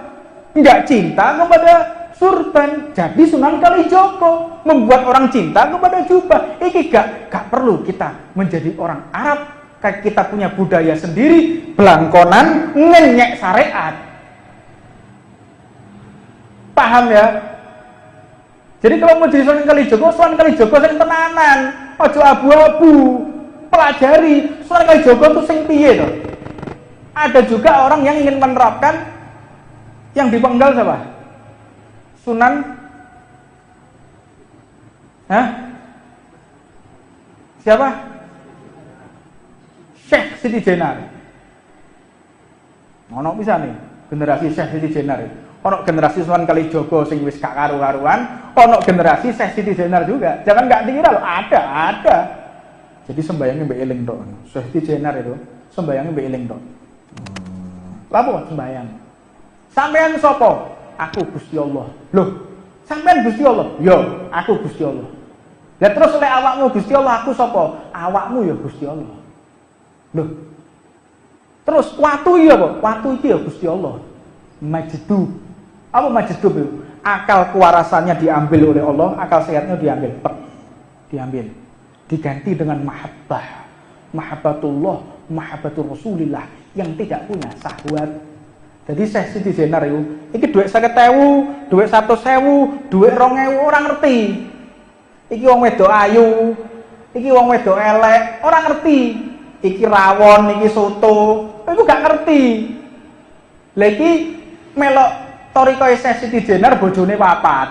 nggak cinta kepada surban. Jadi Sunan Kalijogo membuat orang cinta kepada jubah. Ini gak perlu kita menjadi orang Arab. Kita punya budaya sendiri, belangkonan, ngenyek syariat. Paham ya? Jadi kalau mau jadi Sunan Kalijogo sing tenanan, ojo abu-abu. Pelajari Sunan Kalijogo itu sing piye to? Ada juga orang yang ingin menerapkan yang dipenggal siapa? Sunan siapa? Syekh Siti Jenar. Ono bisa nih generasi Syekh Siti Jenar. Ono generasi Sunan Kalijogo sing wis gak karu-karuan, ono generasi Syekh Siti Jenar juga. Jangan gak dikira loh, ada. Jadi sembayangnya mbek eling tok. Syekh Siti Jenar itu sembayangnya mbek eling tok. Lapo sembayang? Sampean sapa? Aku Gusti Allah. Loh, sampean Gusti Allah? Yo, aku Gusti Allah. Lah terus lek awakmu Gusti Allah, aku sapa? Awakmu ya Gusti Allah. Loh. Terus watu iya apa? Watu iki ya Gusti Allah. Majdu Apa majdub itu? Akal kewarasannya diambil oleh Allah, akal sehatnya diambil. Diganti dengan mahabbah. Mahabbatullah, mahabbatur Rasulillah yang tidak punya syahwat. Jadi Syekh Siti Jenar itu, iki duit 50.000, duit 100.000, duit 2.000 orang ngerti. Iki wong wedok ayu, iki wong wedok elek, orang ngerti. Iki rawon, iki soto, iku gak ngerti. Lah iki melok thariqah Syekh Siti Jenar bojone papat.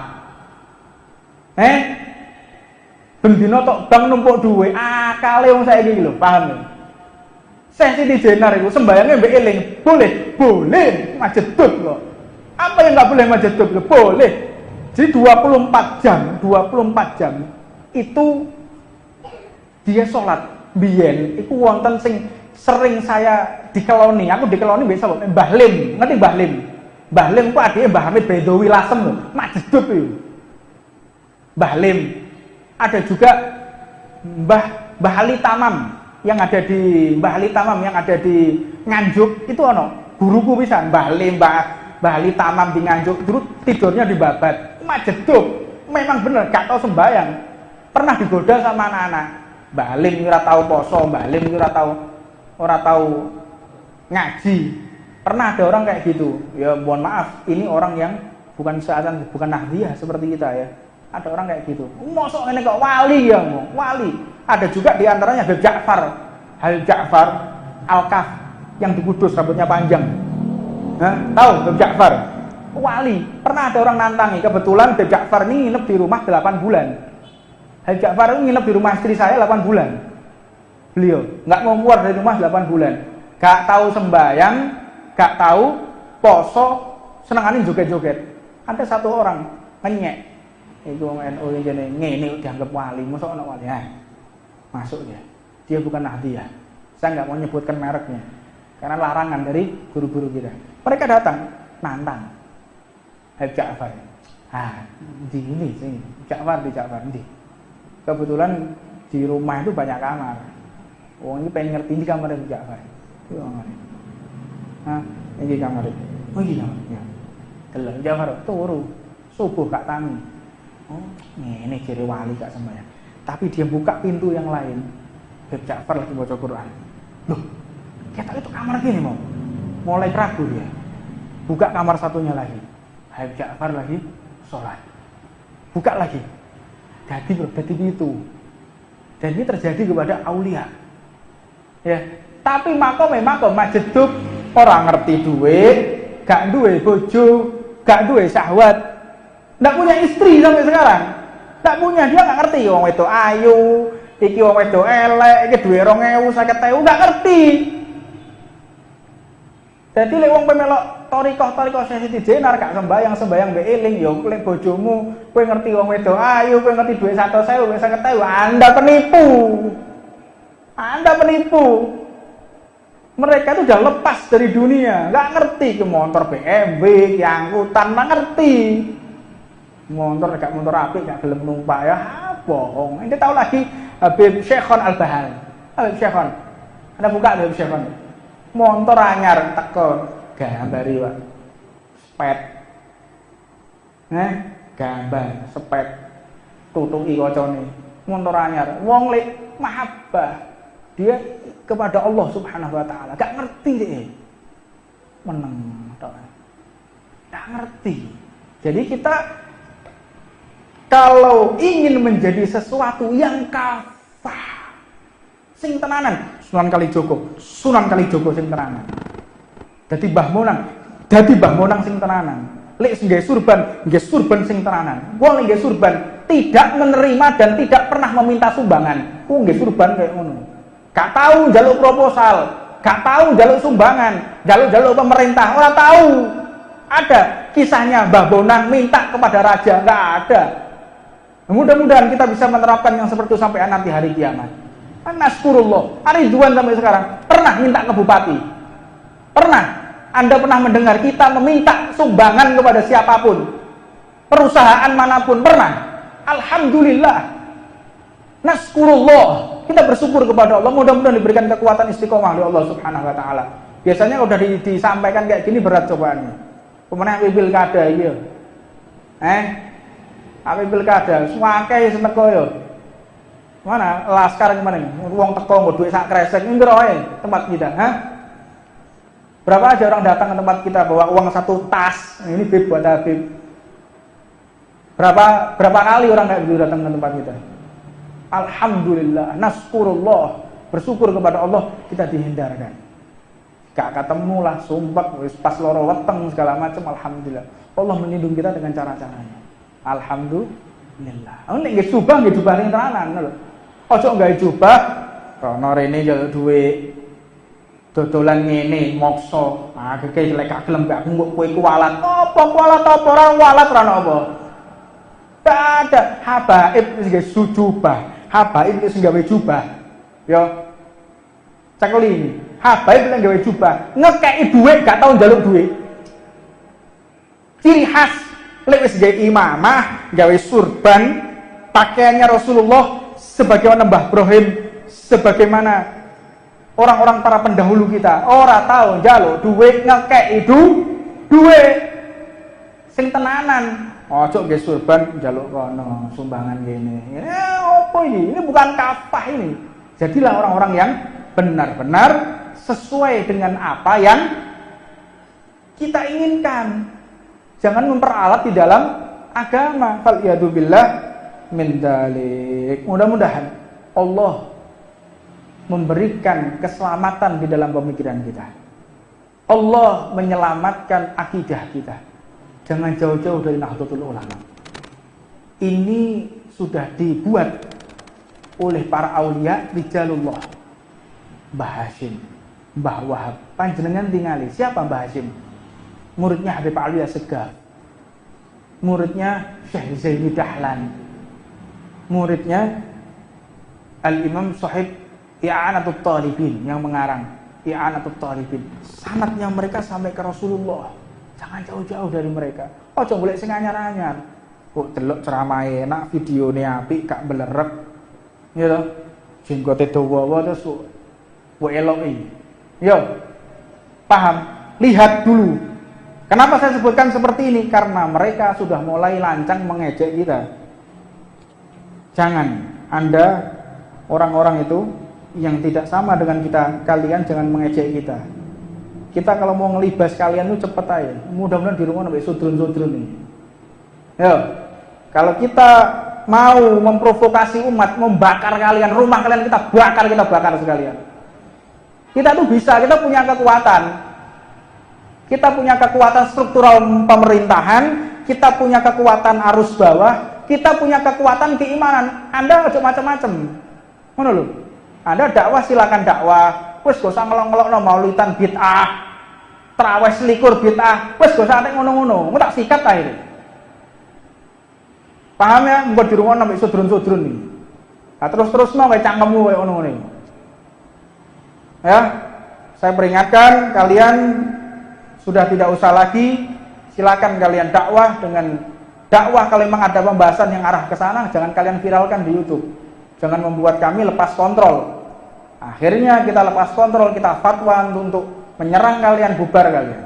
Bendina tok bang numpuk duwe, akale wong saiki lho, paham lho. Syekh Siti Jenar iku sembayange mbek eling, boleh majedub kok. Apa yang enggak boleh majedub? Boleh. Jadi 24 jam itu dia sholat. Biyen iku wonten sing sering saya dikeloni, aku dikeloni biasa lho, Mbah Lim, ngerti Mbah Lim? Mbah Lim ku adike Mbah Hamid Bedowi Lasem lho, majedub iku. Mbah Lim. Ada juga Mbah Ali Tamam yang ada di Nganjuk itu ono guruku pisan Mbah Lim, Mbah Ali Tamam di Nganjuk dulu tidurnya di babat majedub. Memang bener gak tahu sembayang, pernah digoda sama anak-anak. Mbah Lim ora tahu poso, Mbah Lim ora tahu ngaji. Pernah ada orang kayak gitu. Ya mohon maaf, ini orang yang bukan nahdiyah seperti kita ya. Ada orang kayak gitu. Mosok ngene kok wali ya, wali. Ada juga di antaranya Habib Ja'far Al-Kaf yang di Kudus rambutnya panjang. Tahu Habib Ja'far? Wali. Pernah ada orang nantangi, kebetulan Habib Ja'far ini nginep di rumah 8 bulan. Habib Ja'far ini nginep di rumah istri saya 8 bulan. Beliau nggak mau keluar dari rumah 8 bulan. Gak tahu sembayang, gak tahu poso, senenganin joget-joget. Ada satu orang ngenyek. Itu NU yang ngene dianggap wali, mosok ana wali. Masuk dia. Dia bukan nahdiyah. Saya nggak mau nyebutkan mereknya. Karena larangan dari guru-guru kita. Mereka datang nantang Habib Ja'far. Di ini sih, Ja'far di. Kebetulan di rumah itu banyak kamar. Ini pengen ngerti di kamar Habib Ja'far. Itu kamar. Ini kamar. Oh iya kamar. Ya. Delok Ja'far turu subuh gak tangi. Ini ciri wali gak sembahyang. Tapi dia buka pintu yang lain. Habib Ja'far lagi baca Quran. Loh, kita itu kamar gini mau. Mulai ragu dia. Buka kamar satunya lagi. Habib Ja'far lagi sholat. Buka lagi. Jadi itu. Dan ini terjadi kepada aulia. Ya, tapi makom majedub orang ngerti duit, gak duwe bojo, gak duwe syahwat. Nggak punya istri sampai sekarang. Nggak punya, dia nggak ngerti. Wong wedok ayu, iki wong wedok elek, iki duwe 2.000, 50.000, nggak ngerti. Jadi lek wong pemelok thariqah Syekh Siti Jenar gak sembayang mbek eling, ya lek bojomu kowe ngerti wong wedok ayu, kowe ngerti duwe 100.000, 50.000, Anda penipu. Mereka itu udah lepas dari dunia, nggak ngerti ke motor BMW, yang angkutan, nggak ngerti. Motor api gak gelem numpak ya bohong. Ente tahu lagi Habib Syekhon Al-Bahal. Habib Syekhon. Ada buka Habib Syekhon. Motor anyar teko gambari Pak. Spet. Gambar spet. Tutuki kocone. Motor anyar. Wong lek mahabbah. Dia kepada Allah Subhanahu wa taala. Gak ngerti deh. Meneng tok. Gak ngerti. Jadi kita kalau ingin menjadi sesuatu yang kafah, sing tenanan, Sunan Kalijogo sing tenanan. Dadi Mbah Monang sing tenanan. Lek nggih surban sing tenanan. Wong nggih surban tidak menerima dan tidak pernah meminta sumbangan. Ku nggih surban kayak ngono. Gak tahu njaluk proposal, gak tahu njaluk sumbangan, njaluk pemerintah, ora tahu. Ada kisahnya Mbah Bonang minta kepada raja, enggak ada. Mudah-mudahan kita bisa menerapkan yang seperti itu sampai nanti hari kiamat. Naskurullah. Ridwan sampai sekarang pernah minta ke bupati. Pernah. Anda pernah mendengar kita meminta sumbangan kepada siapapun, perusahaan manapun, pernah? Alhamdulillah. Naskurullah. Kita bersyukur kepada Allah. Mudah-mudahan diberikan kekuatan istiqomah oleh Allah Subhanahu wa taala. Biasanya kalau udah disampaikan kayak gini berat cobaannya. Pemenang pilkada iki yo. Ape pilkada, suwake seneko yo. Mana laskar gimana nih? Wong teko nggo dhuwit sak kresek ngira ae tempat kita, Berapa aja orang datang ke tempat kita bawa uang 1 tas. Ini Bib buat Habib. Berapa kali orang kayak begitu datang ke tempat kita? Alhamdulillah, naskurullah, bersyukur kepada Allah kita dihindarkan. Gak ketemu lah, sumpah, pas loro weteng segala macam, alhamdulillah. Allah melindungi kita dengan cara-caranya. Alhamdulillah. Nek nggih jubah nggih jubah ning tenanan lho. Ojo gawe jubah rono rene njaluk dhuwit. Dodolan ngene moksa. Ah keke lek gak gelem gak kowe kualat. Apa kualat apa ora kualat ora apa. Tak ada habaib wis nggih sujubah. Habaib wis gawe jubah. Yo. Cekeli ini. Habaib lek gawe jubah, ngekeki dhuwit gak tau njaluk dhuwit. Ciri khas lek wis gawe imamah, gawe surban, pakaiannya Rasulullah sebagaimana Mbah Ibrahim, sebagaimana orang-orang para pendahulu kita, ora tahu njaluk dhuwit ngekeki dhuwit sing tenanan. Ojo nggih surban njaluk kono sumbangan kene. Opo ini? Ini bukan kafah ini. Jadilah orang-orang yang benar-benar sesuai dengan apa yang kita inginkan. Jangan memperalat di dalam agama. Faliyadzubillah min dzalik. Mudah-mudahan Allah memberikan keselamatan di dalam pemikiran kita. Allah menyelamatkan akidah kita. Jangan jauh-jauh dari Nahdlatul Ulama. Ini sudah dibuat oleh para aulia rijalullah. Mbah Hashim, Mbah Wahab, panjenengan tingali. Siapa Mbah Hashim? Muridnya Habib Ali Assegaf. Muridnya Syekh Zaini Dahlan. Muridnya Al-Imam Sahib I'anatul Talibin yang mengarang I'anatul Talibin. Sanadnya mereka sampai ke Rasulullah. Jangan jauh-jauh dari mereka. Ojo golek sing anyar-anyar. Kok delok ceramahe enak, videone apik, gak belerep. Ya to. Jenggote dawa terus kok eloki. Yo. Paham? Lihat dulu. Kenapa saya sebutkan seperti ini? Karena mereka sudah mulai lancang mengejek kita. Jangan Anda orang-orang itu yang tidak sama dengan kita, kalian jangan mengejek kita. Kita kalau mau ngelibas kalian itu cepet aja. Mudah-mudahan di rumah sampai sudrun-sudrun nih. Yo. Kalau kita mau memprovokasi umat, membakar kalian, rumah kalian kita bakar sekalian. Kita tuh bisa, kita punya kekuatan. Kita punya kekuatan struktural pemerintahan, kita punya kekuatan arus bawah, kita punya kekuatan keimanan. Anda ojo macam-macam. Ngono lho. Anda dakwah silakan dakwah. Wis gak usah ngelok-ngelokno maulidan bid'ah. Traweh selikur bid'ah. Wis gak usah nek ngono-ngono. Engko tak sikat ta iki. Paham ya? Engko di rumah sampai sudrun-sudrun nih. Nah, terus-terusno kayak cangkemmu kayak ngono-ngono. Ya. Saya peringatkan kalian sudah tidak usah lagi, silakan kalian dakwah dengan dakwah. Kalau memang ada pembahasan yang arah ke sana, jangan kalian viralkan di YouTube. Jangan membuat kami lepas kontrol. Akhirnya kita lepas kontrol, kita fatwa untuk menyerang kalian, bubar kalian.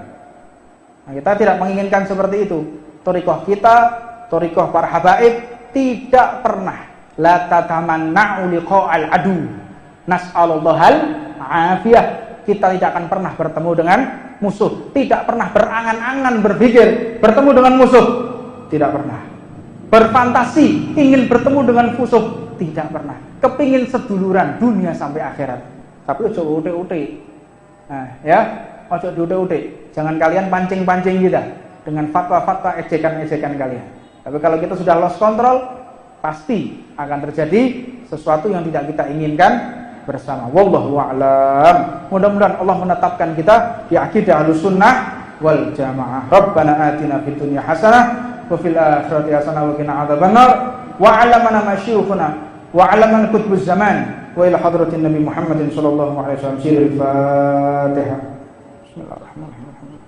Nah, kita tidak menginginkan seperti itu. Thariqah kita, thariqah para habaib tidak pernah la tatamanna'u liqa'al adu. Nas'alullahal afiyah. Kita tidak akan pernah bertemu dengan musuh, tidak pernah berangan-angan berpikir bertemu dengan musuh, tidak pernah berfantasi ingin bertemu dengan musuh, tidak pernah kepingin seduluran dunia sampai akhirat. Tapi ojo utik-utik. Nah, ya, ojo utik-utik. Jangan kalian pancing-pancing kita dengan fatwa-fatwa ejekan-ejekan kalian. Tapi kalau kita sudah lost control, pasti akan terjadi sesuatu yang tidak kita inginkan bersama. Wallahu a'lam. Mudah-mudahan Allah menetapkan kita di akidah Ahlussunnah wal Jamaah. Rabbana atina fid dunya hasanah wa fil akhirati hasanah wa qina adzabannar. Wa 'allamana masyaykhuna wa 'allamana kutubuz zaman wa ila hadratin Nabi Muhammadin sallallahu alaihi wasallam. Al-Fatihah. Bismillahirrahmanirrahim.